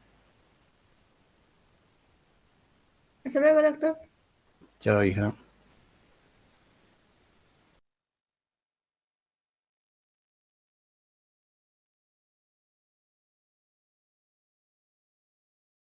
Hasta luego, doctor. Chao, hija.